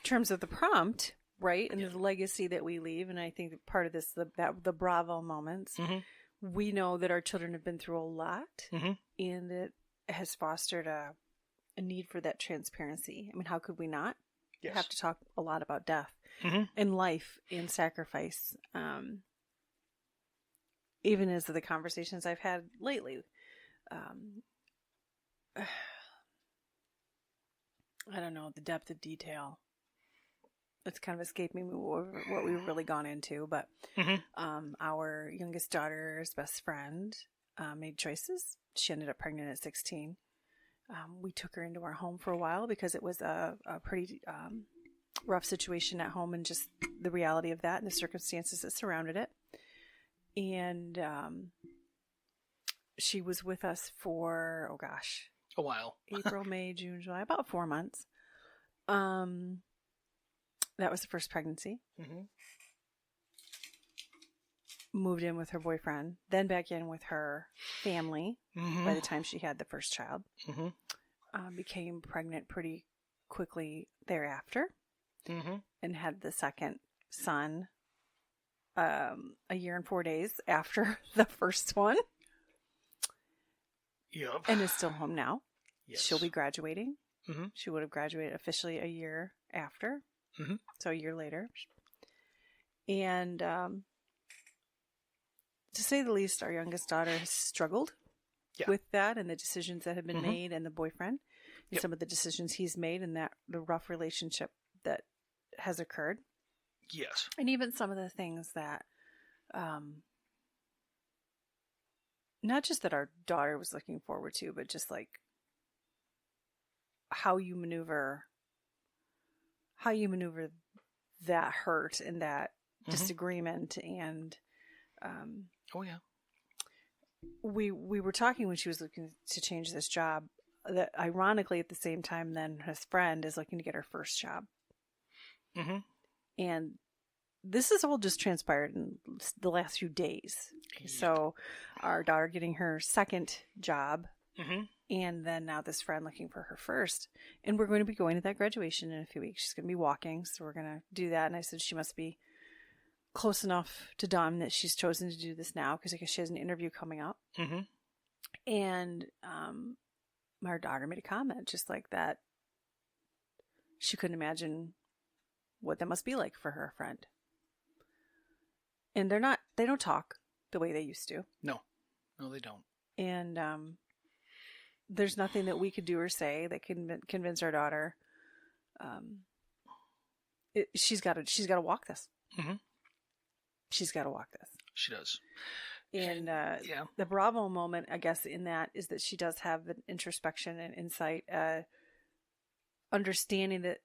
terms of the prompt, right, and the legacy that we leave, and I think that part of this, the Bravo moments, we know that our children have been through a lot, and it has fostered a need for that transparency. I mean, how could we not? Yes. Have to talk a lot about death and life and sacrifice. Even as the conversations I've had lately, I don't know, the depth of detail. It's kind of escaping me what we've really gone into, but our youngest daughter's best friend made choices. She ended up pregnant at 16. We took her into our home for a while because it was a pretty rough situation at home, and just the reality of that and the circumstances that surrounded it. And she was with us for, a while. April, May, June, July, about 4 months. That was the first pregnancy. Moved in with her boyfriend, then back in with her family by the time she had the first child. Became pregnant pretty quickly thereafter, and had the second son a year and 4 days after the first one. Yep. And is still home now. Yes. She'll be graduating. She would have graduated officially a year after. So a year later. And to say the least, our youngest daughter has struggled with that and the decisions that have been made, and the boyfriend and some of the decisions he's made, and the rough relationship that has occurred. Yes. And even some of the things that, not just that our daughter was looking forward to, but just like how you maneuver that hurt and that disagreement. And we were talking when she was looking to change this job, that ironically at the same time then his friend is looking to get her first job. And this has all just transpired in the last few days. So our daughter getting her second job, and then now this friend looking for her first. And we're going to be going to that graduation in a few weeks. She's going to be walking, so we're going to do that. And I said she must be close enough to Dawn that she's chosen to do this now because I guess she has an interview coming up. Mm-hmm. And our daughter made a comment just like that. She couldn't imagine what that must be like for her friend. And they don't talk the way they used to. No, they don't. And there's nothing that we could do or say that can convince our daughter. She's got to walk this. Mm-hmm. She's got to walk this. She does. And the Bravo moment, I guess, in that is that she does have an introspection and insight, understanding that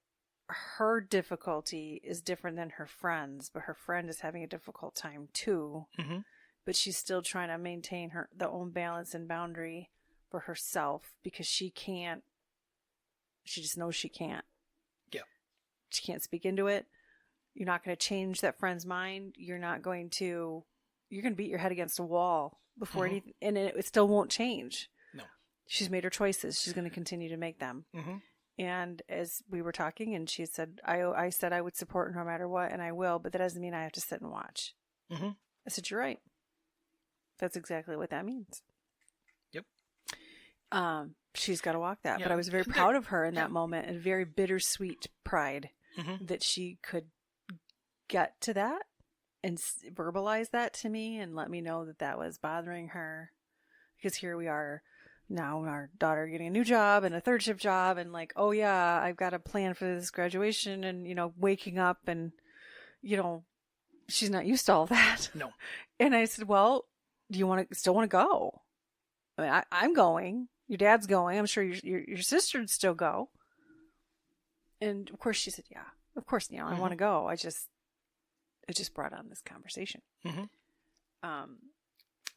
her difficulty is different than her friend's, but her friend is having a difficult time too. Mm-hmm. But she's still trying to maintain the own balance and boundary for herself because she can't. She just knows she can't. Yeah. She can't speak into it. You're not going to change that friend's mind. You're going to beat your head against a wall before anything, and it still won't change. No. She's made her choices. She's going to continue to make them. Mm-hmm. And as we were talking, and she said, I said I would support her no matter what, and I will, but that doesn't mean I have to sit and watch. Mm-hmm. I said, you're right. That's exactly what that means. Yep. She's got to walk that. Yeah. But I was very proud of her in that moment, and very bittersweet pride that she could get to that and verbalize that to me and let me know that was bothering her. Because here we are now, our daughter getting a new job and a third shift job, and like, oh yeah, I've got a plan for this graduation, and waking up, and she's not used to all that. No. And I said, well, do you still want to go? I mean, I'm going. Your dad's going. I'm sure your sister would still go. And of course she said, yeah, of course, I want to go. It just brought on this conversation. Mm-hmm.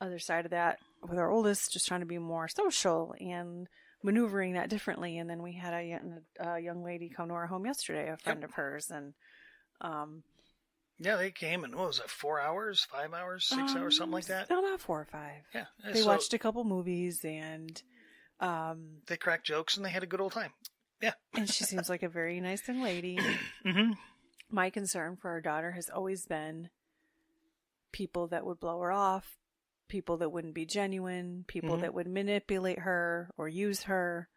Other side of that, with our oldest, just trying to be more social and maneuvering that differently. And then we had a young lady come to our home yesterday, a friend of hers, and yeah, they came and what was it, 4 hours, 5 hours, 6 hours, something like that? No, about 4 or 5. Yeah. They watched a couple movies and they cracked jokes and they had a good old time. Yeah. And she seems like a very nice young lady. Mm-hmm. My concern for our daughter has always been people that would blow her off, people that wouldn't be genuine, people that would manipulate her or use her.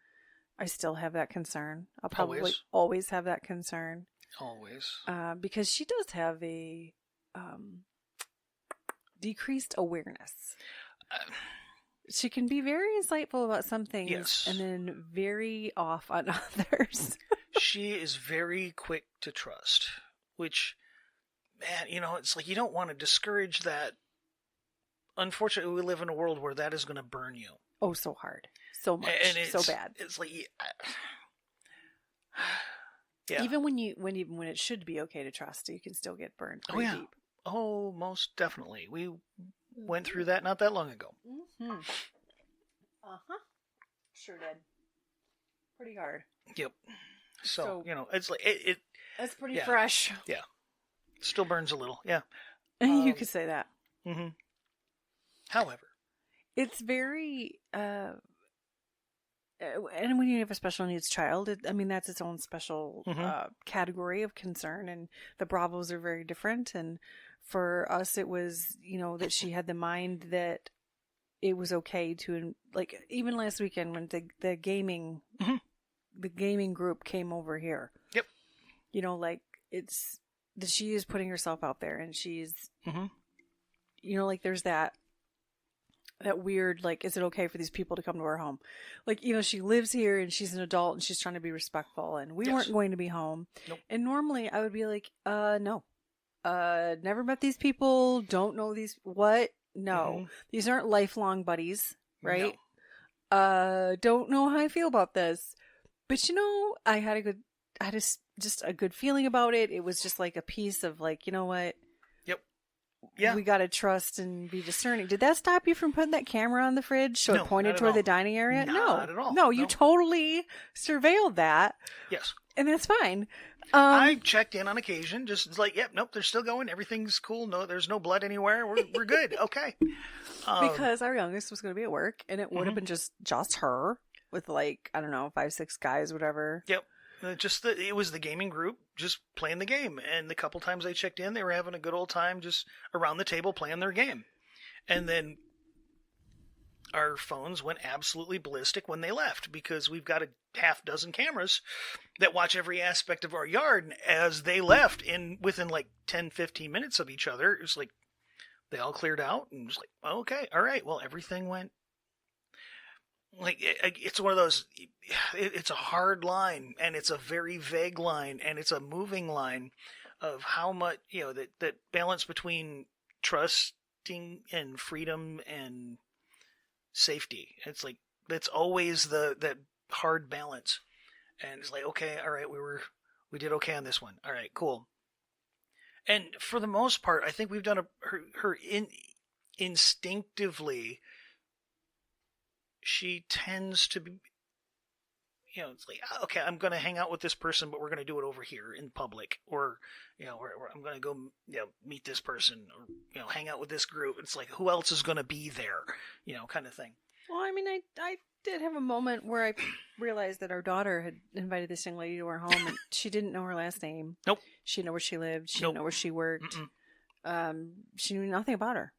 I still have that concern. I'll probably always have that concern. Always. Because she does have a decreased awareness. She can be very insightful about some things, yes, and then very off on others. She is very quick to trust, which, man, it's like you don't want to discourage that. Unfortunately, we live in a world where that is going to burn you. Oh, so hard. So much. And so bad. It's like... Yeah. Even when it should be okay to trust, you can still get burned pretty deep. Oh, most definitely. We went through that not that long ago. Mm-hmm. Uh-huh. Sure did. Pretty hard. Yep. So it's like it. That's pretty fresh. Yeah. Still burns a little. Yeah. You could say that. Mm-hmm. However, it's very. And when you have a special needs child, that's its own special category of concern, and the Bravos are very different. And for us, it was, that she had the mind that it was okay to, like, even last weekend when the gaming, the gaming group came over here. Yep. It's that she is putting herself out there, and she's, there's that weird, like, is it okay for these people to come to our home? Like, she lives here and she's an adult and she's trying to be respectful, and we weren't going to be home. Nope. And normally I would be like, no. Never met these people, don't know these, what? No. These aren't lifelong buddies, right? No. Don't know how I feel about this. But I had just a good feeling about it. It was just like a piece of like, you know what? Yeah. We got to trust and be discerning. Did that stop you from putting that camera on the fridge so it pointed toward the dining area? No, not at all. No, you totally surveilled that. Yes. And that's fine. I checked in on occasion, just like, yep, nope, they're still going. Everything's cool. No, there's no blood anywhere. We're good. Okay. Because our youngest was going to be at work, and it would have been just her with, like, I don't know, 5, 6 guys, whatever. Yep. It was the gaming group just playing the game. And the couple times I checked in, they were having a good old time just around the table playing their game. And then our phones went absolutely ballistic when they left because we've got a half dozen cameras that watch every aspect of our yard. And as they left within like 10, 15 minutes of each other, it was like they all cleared out and it was like, oh, okay, all right, well, everything went like it's one of those. It's a hard line, and it's a very vague line, and it's a moving line of how much that balance between trusting and freedom and safety. It's like that's always that hard balance, and it's like, okay, all right, we did okay on this one. All right, cool. And for the most part, I think we've done instinctively. She tends to be, it's like, okay, I'm going to hang out with this person, but we're going to do it over here in public, or, I'm going to go, meet this person, or, hang out with this group. It's like, who else is going to be there, kind of thing. Well, I mean, I did have a moment where I realized that our daughter had invited this young lady to our home, and she didn't know her last name. Nope. She didn't know where she lived. She didn't know where she worked. She knew nothing about her.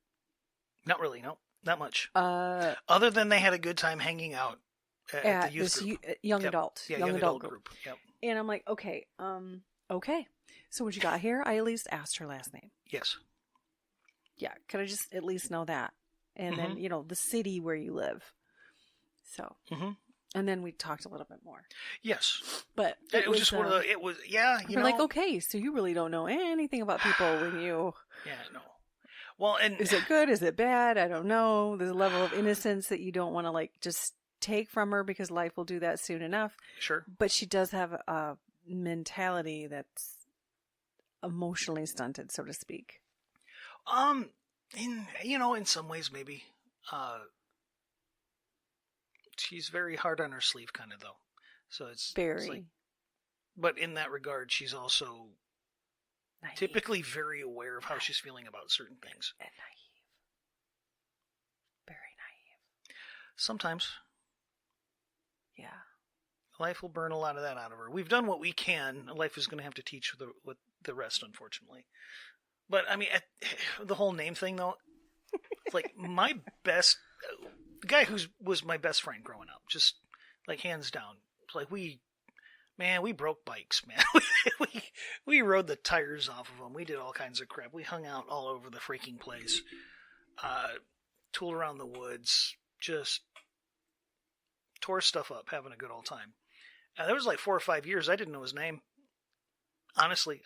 Not really, no. Not much. Other than they had a good time hanging out at the youth group. Young adult. Yeah, young adult group. Yep. And I'm like, okay. So when she got here, I at least asked her last name. Yes. Yeah, could I just at least know that? And then, the city where you live. So. And then we talked a little bit more. Yes. But it was just one of the, it was, yeah, we're like, okay, so you really don't know anything about people when you. Yeah, no. Well, and is it good? Is it bad? I don't know. There's a level of innocence that you don't want to just take from her because life will do that soon enough. Sure. But she does have a mentality that's emotionally stunted, so to speak. In some ways maybe. She's very hard on her sleeve, kind of though. So it's very. But in that regard, she's also. Naive. Typically very aware of how she's feeling about certain things. And naive. Very naive. Sometimes. Yeah. Life will burn a lot of that out of her. We've done what we can. Life is going to have to teach the rest, unfortunately. But, I mean, the whole name thing, though, it's like the guy who was my best friend growing up, just, like, hands down. It's like, we broke bikes, man. we rode the tires off of them. We did all kinds of crap. We hung out all over the freaking place. Tooled around the woods. Just tore stuff up, having a good old time. There was like 4 or 5 years I didn't know his name. Honestly,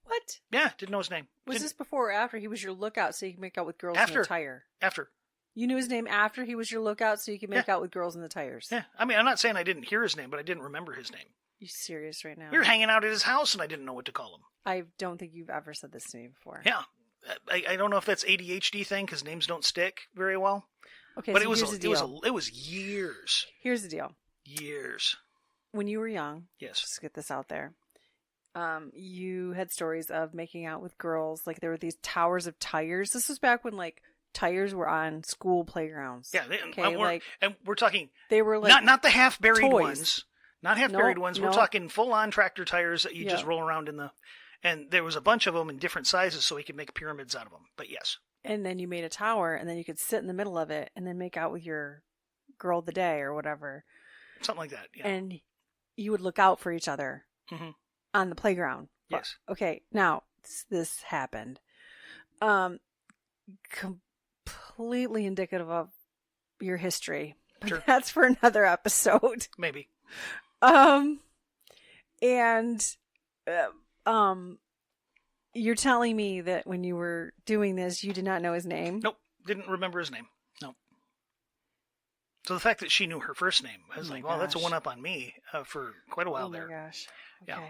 What? Yeah, didn't know his name. Was this before or after he was your lookout so you could make out with girls in the tire? After. You knew his name after he was your lookout so you could make out with girls in the tires? Yeah. I mean, I'm not saying I didn't hear his name, but I didn't remember his name. You serious right now? We were hanging out at his house, and I didn't know what to call him. I don't think you've ever said this to me before. Yeah. I don't know if that's ADHD thing, because names don't stick very well. Okay, but so it was years. Here's the deal. Years. When you were young, yes, just to get this out there, you had stories of making out with girls. Like, there were these towers of tires. This was back when, tires were on school playgrounds. Yeah, and we're talking... They were, not the half-buried toys. Ones. Not half-buried ones. We're talking full-on tractor tires that you just roll around in the... And there was a bunch of them in different sizes so we could make pyramids out of them. But yes. And then you made a tower, and then you could sit in the middle of it and then make out with your girl of the day or whatever. Something like that, yeah. And you would look out for each other on the playground. Yes. Okay, now, this happened. Completely indicative of your history. Sure. That's for another episode. Maybe. You're telling me that when you were doing this, you did not know his name? Nope. Didn't remember his name. Nope. So the fact that she knew her first name, I was well, that's a one-up on me for quite a while there. Oh my gosh. Okay. Yeah.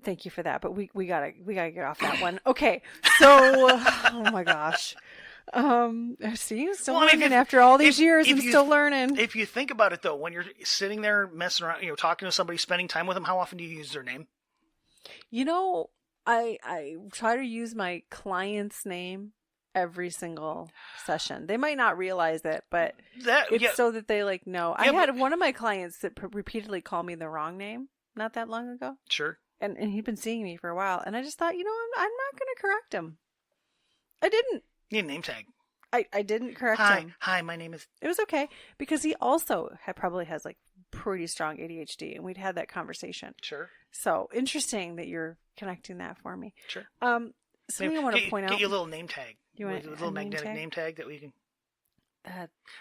Thank you for that, but we gotta get off that one. Okay, so oh my gosh, see, still learning after all these years. I'm still learning. If you think about it, though, when you're sitting there messing around, talking to somebody, spending time with them, how often do you use their name? I try to use my client's name every single session. They might not realize it, but That it's yeah, so that they like know. I Yeah, had one of my clients that repeatedly called me the wrong name not that long ago, sure. and he'd been seeing me for a while, and I just thought, I'm not going to correct him. I didn't. Need a name tag. I didn't correct him. Hi, my name is. It was okay because he also probably has like pretty strong ADHD, and we'd had that conversation. Sure. So interesting that you're connecting that for me. Sure. Something I want to point out. Get your little name tag. You want a little magnetic name tag that we can.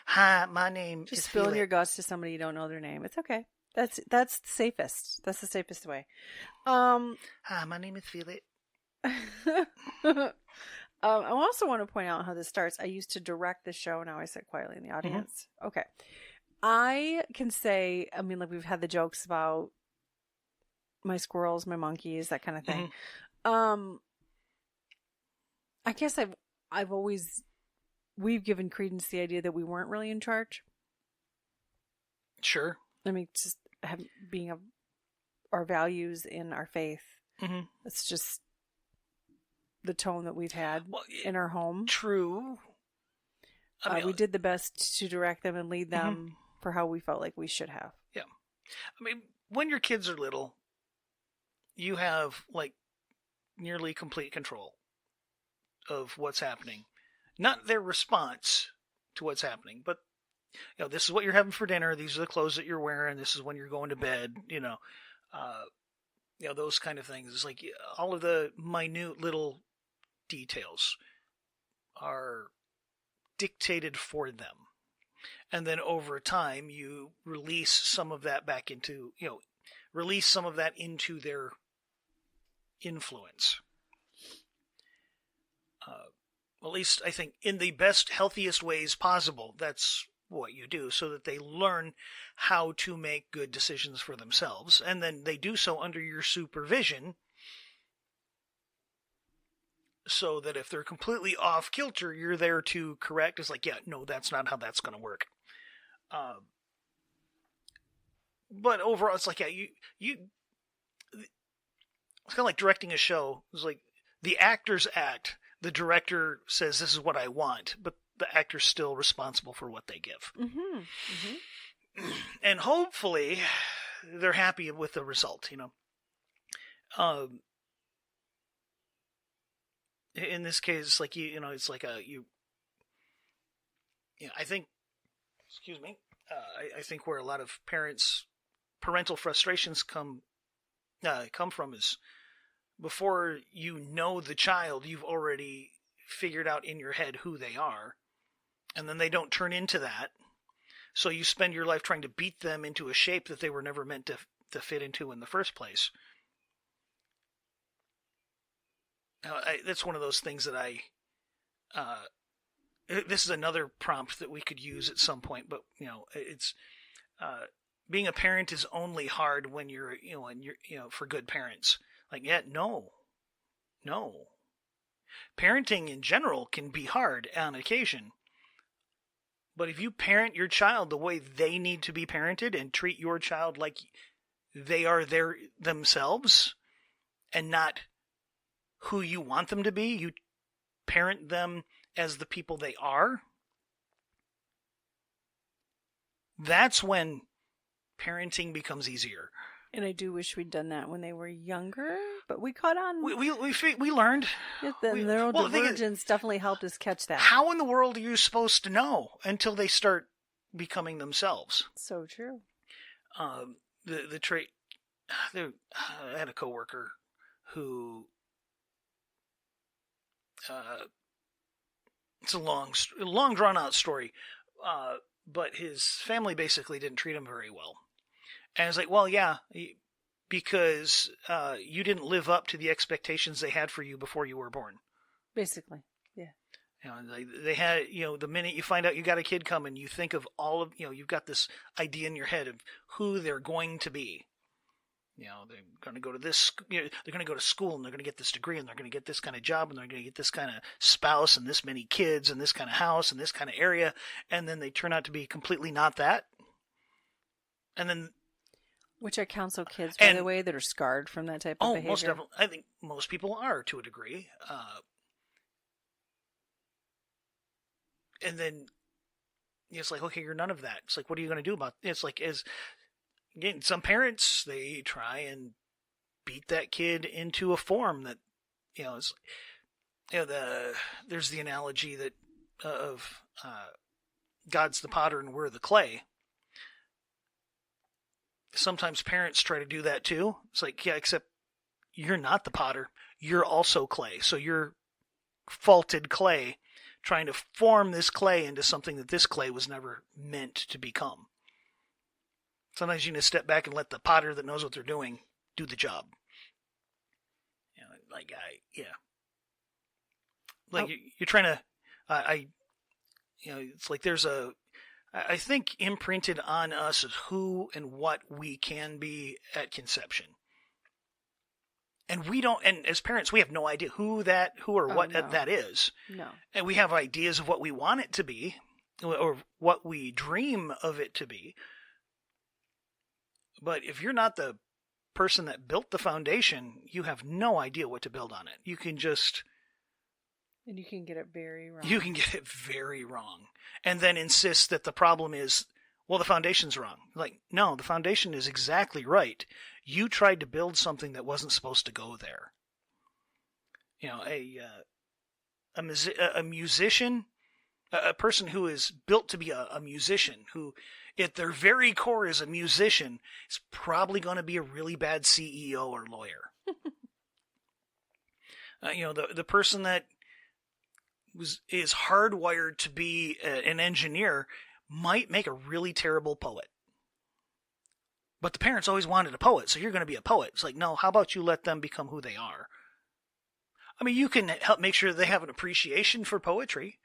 Hi, my name is. Just spilling your guts to somebody you don't know their name. It's okay. That's the safest. That's the safest way. Hi, my name is Felix. I also want to point out how this starts. I used to direct the show. Now I sit quietly in the audience. Mm-hmm. Okay. I can say, like we've had the jokes about my squirrels, my monkeys, that kind of thing. Mm-hmm. I guess we've given credence to the idea that we weren't really in charge. Sure. Just being our values in our faith. Mm-hmm. It's just the tone that we've had in our home. True. We did the best to direct them and lead them mm-hmm. for how we felt like we should have. Yeah. When your kids are little, you have like nearly complete control of what's happening. Not their response to what's happening, but this is what you're having for dinner. These are the clothes that you're wearing. This is when you're going to bed. Those kind of things. It's like all of the minute little details are dictated for them. And then over time, you release some of that back into, release some of that into their influence. At least I think in the best, healthiest ways possible, that's what you do, so that they learn how to make good decisions for themselves. And then they do so under your supervision, so that if they're completely off kilter, you're there to correct. It's like, yeah, no, that's not how that's going to work. But overall, it's like, yeah, it's kind of like directing a show. It's like the actors act. The director says, this is what I want, but the actor's still responsible for what they give. Mm-hmm. Mm-hmm. And hopefully they're happy with the result, in this case, like, it's like I think, excuse me, I think where a lot of parental frustrations come from is before you know the child, you've already figured out in your head who they are, and then they don't turn into that. So you spend your life trying to beat them into a shape that they were never meant to fit into in the first place. That's one of those things that this is another prompt that we could use at some point, but it's being a parent is only hard when you're for good parents. Like, yeah, no. Parenting in general can be hard on occasion. But if you parent your child the way they need to be parented and treat your child like they are themselves and not who you want them to be, you parent them as the people they are, that's when parenting becomes easier. And I do wish we'd done that when they were younger, but we caught on. We learned. Yeah, the neurodivergence definitely helped us catch that. How in the world are you supposed to know until they start becoming themselves? So true. The trait. I had a coworker who. It's a long drawn out story, but his family basically didn't treat him very well. And it's like, well, yeah, because you didn't live up to the expectations they had for you before you were born. Basically, yeah. They had, the minute you find out you got a kid coming, you think of all of, you've got this idea in your head of who they're going to be. They're going to go to this, they're going to go to school and they're going to get this degree and they're going to get this kind of job and they're going to get this kind of spouse and this many kids and this kind of house and this kind of area. And then they turn out to be completely not that. And then. Which I counsel kids, by the way, that are scarred from that type of behavior. Most definitely. I think most people are to a degree. And then it's like, okay, you're none of that. It's like, what are you going to do about it? It's like, again, some parents, they try and beat that kid into a form that, is, there's the analogy that of God's the potter and we're the clay. Sometimes parents try to do that too. It's like, yeah, except you're not the potter. You're also clay. So you're faulted clay trying to form this clay into something that this clay was never meant to become. Sometimes you need to step back and let the potter that knows what they're doing do the job. You're trying to, it's like there's I think imprinted on us is who and what we can be at conception. And we don't, and as parents, we have no idea who or what that is. No. And we have ideas of what we want it to be, or what we dream of it to be. But if you're not the person that built the foundation, you have no idea what to build on it. You can just... And you can get it very wrong. You can get it very wrong. And then insist that the problem is, well, the foundation's wrong. Like, no, the foundation is exactly right. You tried to build something that wasn't supposed to go there. A musician, a person who is built to be a musician, who at their very core is a musician, is probably going to be a really bad CEO or lawyer. The person that is hardwired to be an engineer might make a really terrible poet. But the parents always wanted a poet, so you're going to be a poet. It's like, no, how about you let them become who they are? I mean, you can help make sure they have an appreciation for poetry,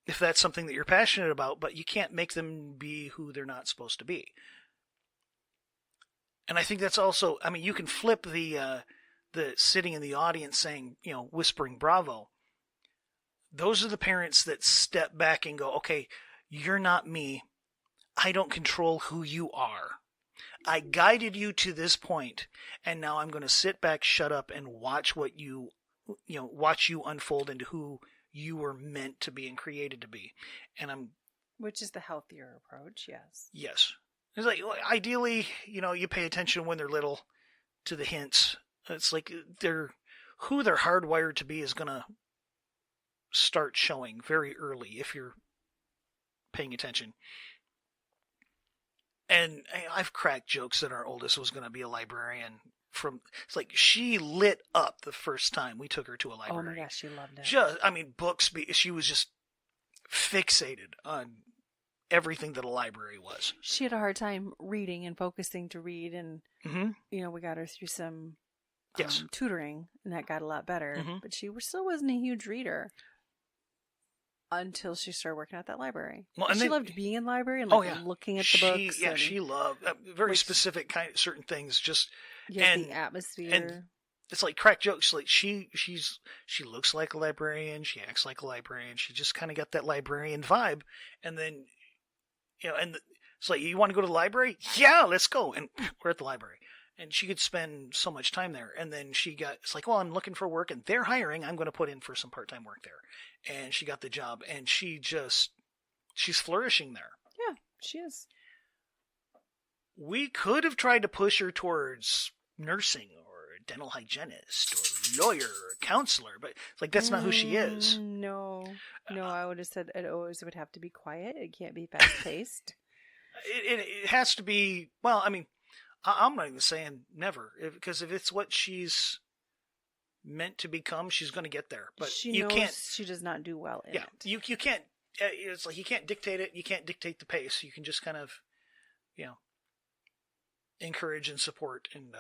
if that's something that you're passionate about, but you can't make them be who they're not supposed to be. And I think that's also, I mean, you can flip the sitting in the audience saying, whispering bravo. Those are the parents that step back and go, okay, you're not me. I don't control who you are. I guided you to this point, and now I'm going to sit back, shut up, and watch watch you unfold into who you were meant to be and created to be. Which is the healthier approach, yes. Yes. It's like, ideally, you pay attention when they're little to the hints. It's like who they're hardwired to be is going to start showing very early if you're paying attention. And I've cracked jokes that our oldest was going to be a librarian. It's like she lit up the first time we took her to a library. Oh my gosh, she loved it. Books. She was just fixated on everything that a library was. She had a hard time reading and focusing to read, and we got her through some tutoring, and that got a lot better. Mm-hmm. But she still wasn't a huge reader until she started working at that library. Well, and she loved being in the library and looking at the books. Yeah, she loved very specific kind of certain things. Just the atmosphere. And it's like crack jokes. Like she looks like a librarian. She acts like a librarian. She just kind of got that librarian vibe. And then, it's like, you want to go to the library? Yeah, let's go. And we're at the library. And she could spend so much time there. And then it's like, well, I'm looking for work and they're hiring. I'm going to put in for some part-time work there. And she got the job, and she's flourishing there. Yeah, she is. We could have tried to push her towards nursing or a dental hygienist or lawyer or counselor, but it's like, that's not who she is. No, I would have said it always would have to be quiet. It can't be fast-paced. It has to be, well, I mean, I'm not even saying never, because if it's what she's meant to become, she's going to get there. But she does not do well in it. You can't. It's like you can't dictate it. You can't dictate the pace. You can just kind of, encourage and support and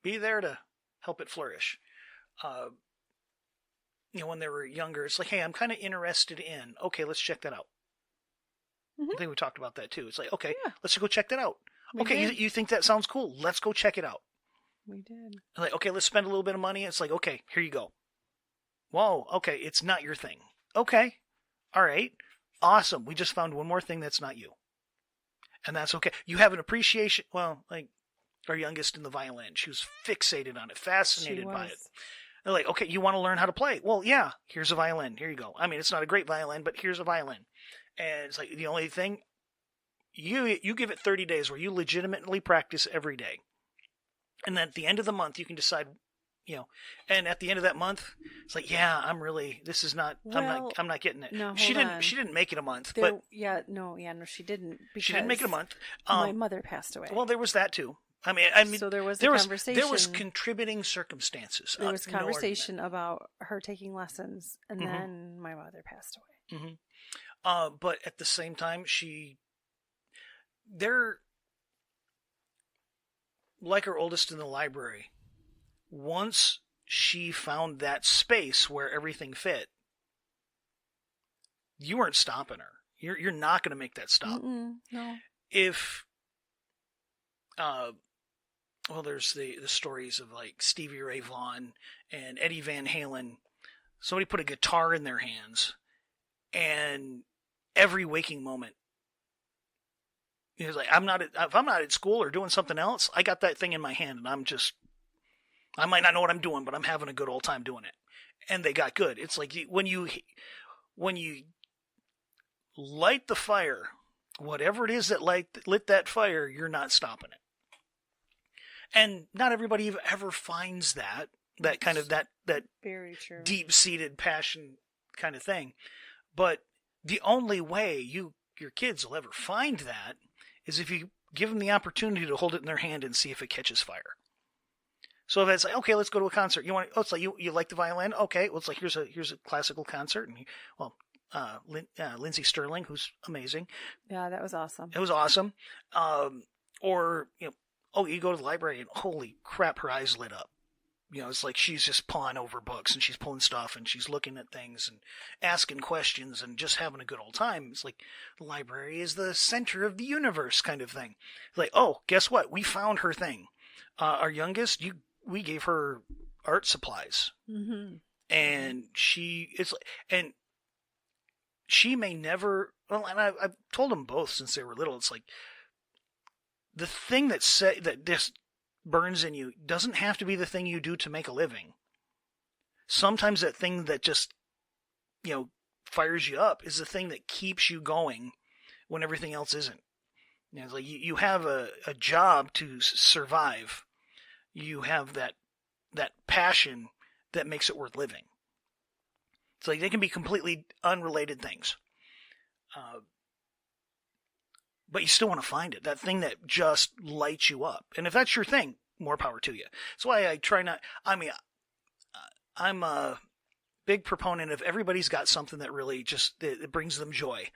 be there to help it flourish. When they were younger, it's like, hey, I'm kind of interested in. Okay, let's check that out. Mm-hmm. I think we talked about that too. It's like, okay, let's go check that out. You think that sounds cool? Let's go check it out. We did. Like, okay, let's spend a little bit of money. It's like, okay, here you go. Whoa, okay, it's not your thing. Okay, all right, awesome. We just found one more thing that's not you. And that's okay. You have an appreciation. Well, like our youngest in the violin, she was fixated on it, fascinated by it. They're like, okay, you want to learn how to play? Well, yeah, here's a violin. Here you go. I mean, it's not a great violin, but here's a violin. And it's like the only thing, you give it 30 days where you legitimately practice every day. And then at the end of the month, you can decide, and at the end of that month, it's like, yeah, this is not, I'm not getting it. No, she didn't make it a month, she didn't. she Because didn't make it a month. My mother passed away. Well, there was that too. I mean, so there was conversation. There was contributing circumstances. There was conversation about her taking lessons, and then my mother passed away. Mm-hmm. But at the same time, they're like our oldest in the library. Once she found that space where everything fit, you weren't stopping her. You're not going to make that stop. No. If there's the stories of like Stevie Ray Vaughan and Eddie Van Halen. Somebody put a guitar in their hands, and every waking moment, it's like, if I'm not at school or doing something else, I got that thing in my hand, and I might not know what I'm doing, but I'm having a good old time doing it. And they got good. It's like when you light the fire, whatever it is that lit that fire, you're not stopping it. And not everybody ever finds that kind of that very true deep-seated passion kind of thing. But the only way your kids will ever find that is if you give them the opportunity to hold it in their hand and see if it catches fire. So if it's like, okay, let's go to a concert. It's like you like the violin? Okay, well, it's like here's a classical concert, and Lindsey Sterling, who's amazing. Yeah, that was awesome. It was awesome. Or you go to the library and holy crap, her eyes lit up. It's like she's just pawing over books and she's pulling stuff and she's looking at things and asking questions and just having a good old time. It's like the library is the center of the universe kind of thing. It's like, oh, guess what? We found her thing. Our youngest, we gave her art supplies. Mm-hmm. And she may never, well, and I've told them both since they were little, it's like, the thing that just burns in you doesn't have to be the thing you do to make a living. Sometimes that thing that just, fires you up is the thing that keeps you going when everything else isn't. It's like you have a job to survive. You have that passion that makes it worth living. It's like they can be completely unrelated things. But you still want to find it, that thing that just lights you up. And if that's your thing, more power to you. That's why I try not, I'm a big proponent of everybody's got something that really just, it brings them joy.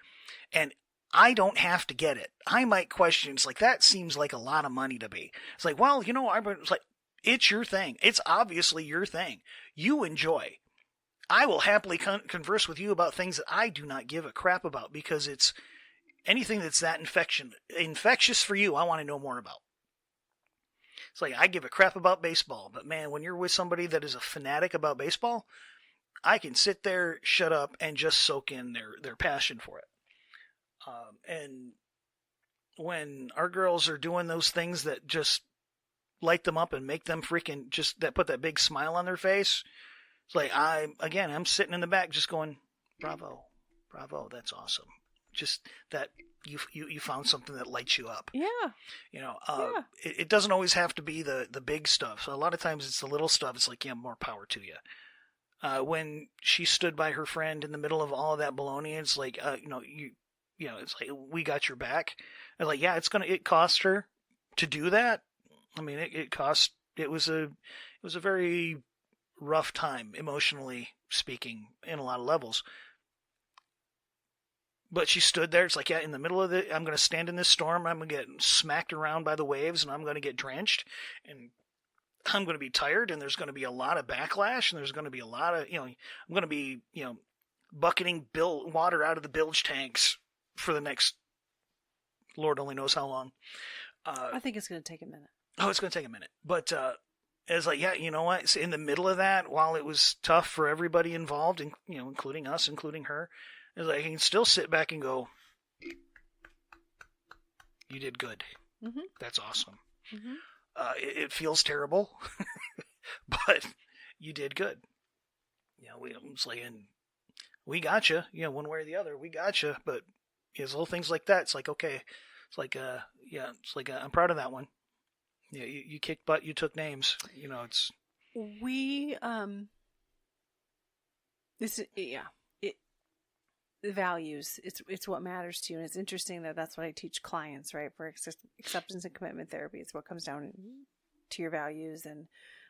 And I don't have to get it. I might question, it's like, that seems like a lot of money to me. It's like, well, it's like, it's your thing. It's obviously your thing. You enjoy. I will happily converse with you about things that I do not give a crap about because it's, anything that's that infectious for you, I want to know more about. It's like, I give a crap about baseball, but man, when you're with somebody that is a fanatic about baseball, I can sit there, shut up, and just soak in their passion for it. And when our girls are doing those things that just light them up and make them freaking that put that big smile on their face, it's like, I'm sitting in the back just going, bravo, that's awesome. Just that you found something that lights you up. Yeah. It doesn't always have to be the big stuff. So a lot of times it's the little stuff. It's like, yeah, more power to you. When she stood by her friend in the middle of all of that baloney, it's like, it's like, we got your back. And like, yeah, it cost her to do that. I mean, it was a very rough time, emotionally speaking, in a lot of levels. But she stood there. It's like, yeah, in the middle of I'm going to stand in this storm. I'm going to get smacked around by the waves, and I'm going to get drenched, and I'm going to be tired, and there's going to be a lot of backlash, and there's going to be a lot of, I'm going to be, bucketing water out of the bilge tanks for the next, Lord only knows how long. I think it's going to take a minute. Oh, it's going to take a minute. But it's like, yeah, you know what? So in the middle of that, while it was tough for everybody involved, and including us, including her, it's like I can still sit back and go, you did good. Mm-hmm. That's awesome. Mm-hmm. It feels terrible, but you did good. It's like, and we got you, one way or the other, we got you. But it's little things like that. It's like, okay, it's like, I'm proud of that one. Yeah, you kicked butt, you took names. It's we the values. It's what matters to you, and it's interesting that's what I teach clients, right? For acceptance and commitment therapy, it's what comes down to your values and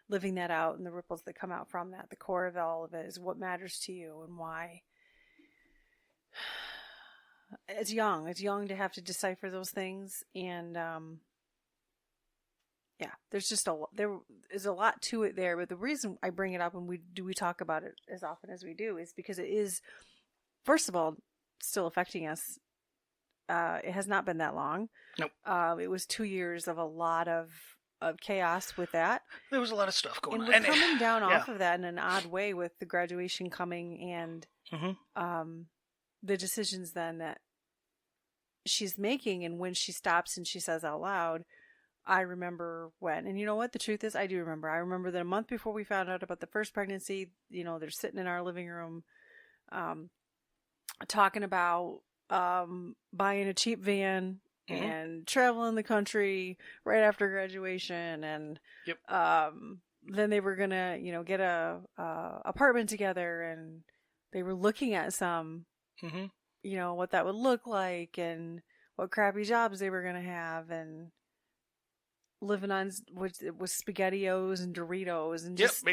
living that out, and the ripples that come out from that. The core of all of it is what matters to you and why. It's young to have to decipher those things, and there's just there is a lot to it there. But the reason I bring it up and we talk about it as often as we do is because it is, first of all, still affecting us. It has not been that long. Nope. It was 2 years of a lot of chaos with that. There was a lot of stuff going on. And we're coming down off of that in an odd way with the graduation coming and the decisions then that she's making. And when she stops and she says out loud, I remember when. And you know what? The truth is, I do remember. I remember that a month before we found out about the first pregnancy, they're sitting in our living room talking about buying a cheap van and traveling the country right after graduation, and then they were gonna get a apartment together, and they were looking at some what that would look like and what crappy jobs they were gonna have, and living on with SpaghettiOs and Doritos and just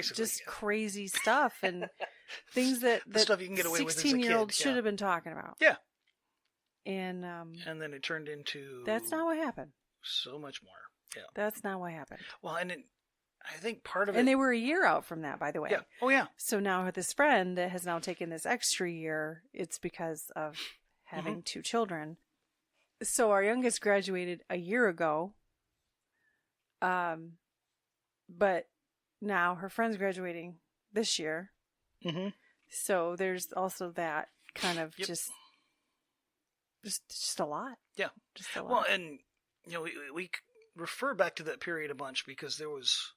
crazy stuff and things that stuff you can get away with as a kid. 16-year-olds should have been talking about. Yeah. And then it turned into... That's not what happened. So much more. Yeah. That's not what happened. Well, and I think part of it... And they were a year out from that, by the way. Yeah. Oh, yeah. So now with this friend that has now taken this extra year, it's because of having 2 children. So our youngest graduated a year ago. But now her friend's graduating this year. So there's also that kind of just a lot. Yeah. Just a lot. Well, and we refer back to that period a bunch because there was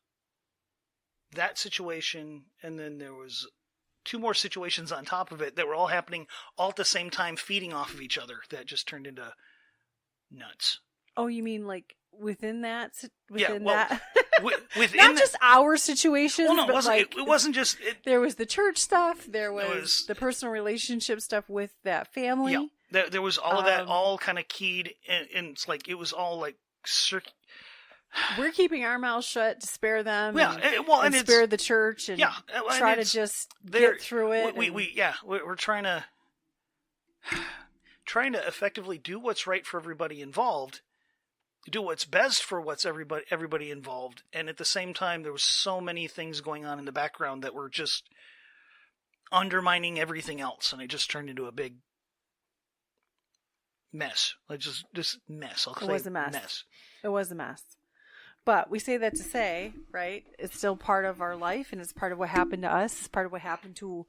that situation, and then there was 2 more situations on top of it that were all happening all at the same time, feeding off of each other. That just turned into nuts. Oh, you mean like within that? Within not that, just our situations. Well, no, but it wasn't just. There was the church stuff. There was the personal relationship stuff with that family. Yeah, there was all of that, all kind of keyed, and it's like it was all like. We're keeping our mouths shut to spare them. Yeah, and spare the church, and try to just get through it. We're trying to effectively do what's right for everybody involved. Do what's best for everybody involved, and at the same time, there was so many things going on in the background that were just undermining everything else, and it just turned into a big mess. Like just mess. It was a mess. It was a mess. But we say that to say, right? It's still part of our life, and it's part of what happened to us. It's part of what happened to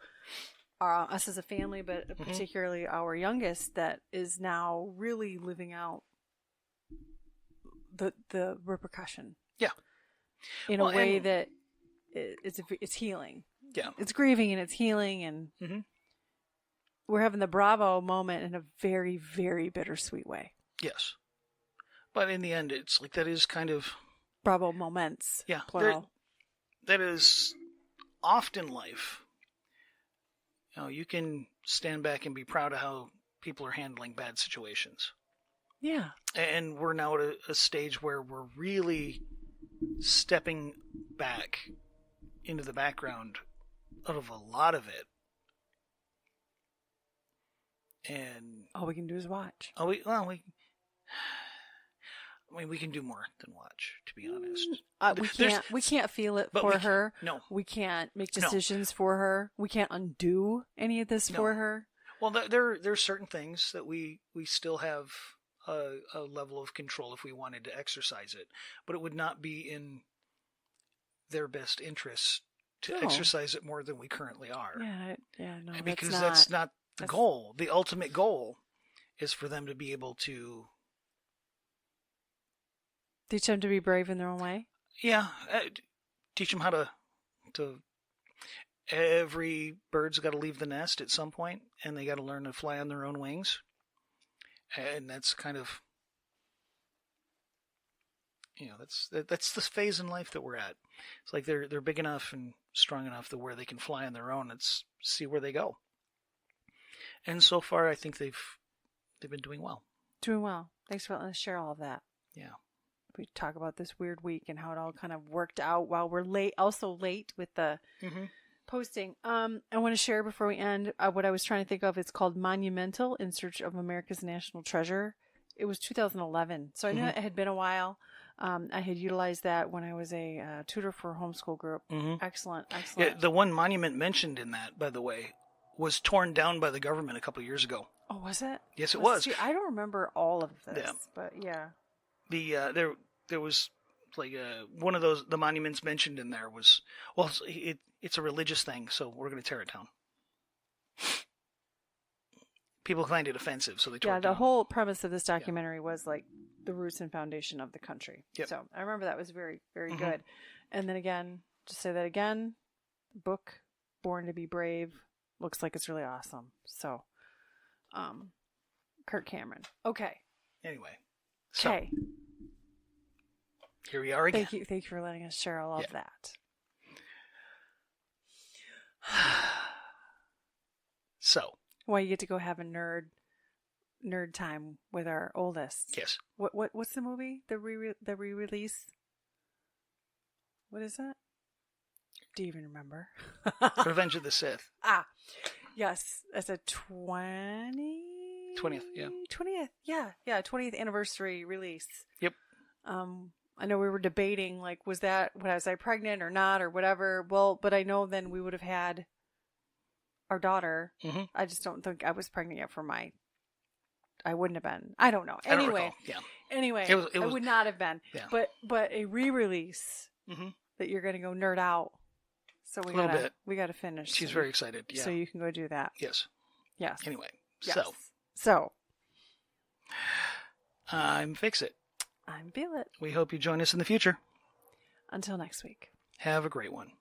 us as a family, but particularly our youngest, that is now really living out the repercussion. Yeah. In a way that it's healing. Yeah. It's grieving and it's healing, and we're having the bravo moment in a very, very bittersweet way. Yes. But in the end, it's like that is kind of... Bravo moments. Yeah. Plural. That is often life. You can stand back and be proud of how people are handling bad situations. Yeah. And we're now at a stage where we're really stepping back into the background of a lot of it. And all we can do is watch. We can do more than watch, to be honest. We can't feel it for her. No. We can't make decisions for her. We can't undo any of this for her. Well, there's certain things that we still have a level of control if we wanted to exercise it, but it would not be in their best interest to exercise it more than we currently are. No, because that's not the goal. The ultimate goal is for them to be able to teach them to be brave in their own way. Yeah, teach them how to every bird's got to leave the nest at some point, and they got to learn to fly on their own wings. And that's kind of, that's the phase in life that we're at. It's like they're big enough and strong enough that where they can fly on their own. Let's see where they go. And so far, I think they've been doing well. Doing well. Thanks for letting us share all of that. Yeah. We talk about this weird week and how it all kind of worked out while we're late with the posting. I want to share before we end what I was trying to think of. It's called Monumental: In Search of America's National Treasure. It was 2011, so I knew it had been a while. I had utilized that when I was a tutor for a homeschool group. Excellent. Yeah, the one monument mentioned in that, by the way, was torn down by the government a couple of years ago. Oh, was it? Yes, it was. See, I don't remember all of this, but yeah. There was like one of the monuments mentioned in there was, well, it's a religious thing, so we're going to tear it down. People find it offensive, so they tore it down. The whole premise of this documentary was like the roots and foundation of the country. Yep. So I remember that was very, very good. And then again, just say that again, book Born to be Brave looks like it's really awesome. So, Kirk Cameron. Okay. Anyway. So, okay. Here we are again. Thank you for letting us share all of that. So. Well, you get to go have a nerd time with our oldest. Yes. What's the movie? The re-release? What is that? Do you even remember? Revenge of the Sith. Yes. It's a 20th, yeah. 20th, yeah. 20th anniversary release. Yep. I know we were debating, like, was I pregnant or not or whatever. Well, but I know then we would have had our daughter. I just don't think I was pregnant yet I wouldn't have been. I don't know. Anyway. Anyway, it was, I would not have been. Yeah. But a re-release that you're going to go nerd out. So we got to finish. She's very excited. Yeah. So you can go do that. Yes. Anyway. Yes. So. I'm Fix It. I'm Feel It. We hope you join us in the future. Until next week. Have a great one.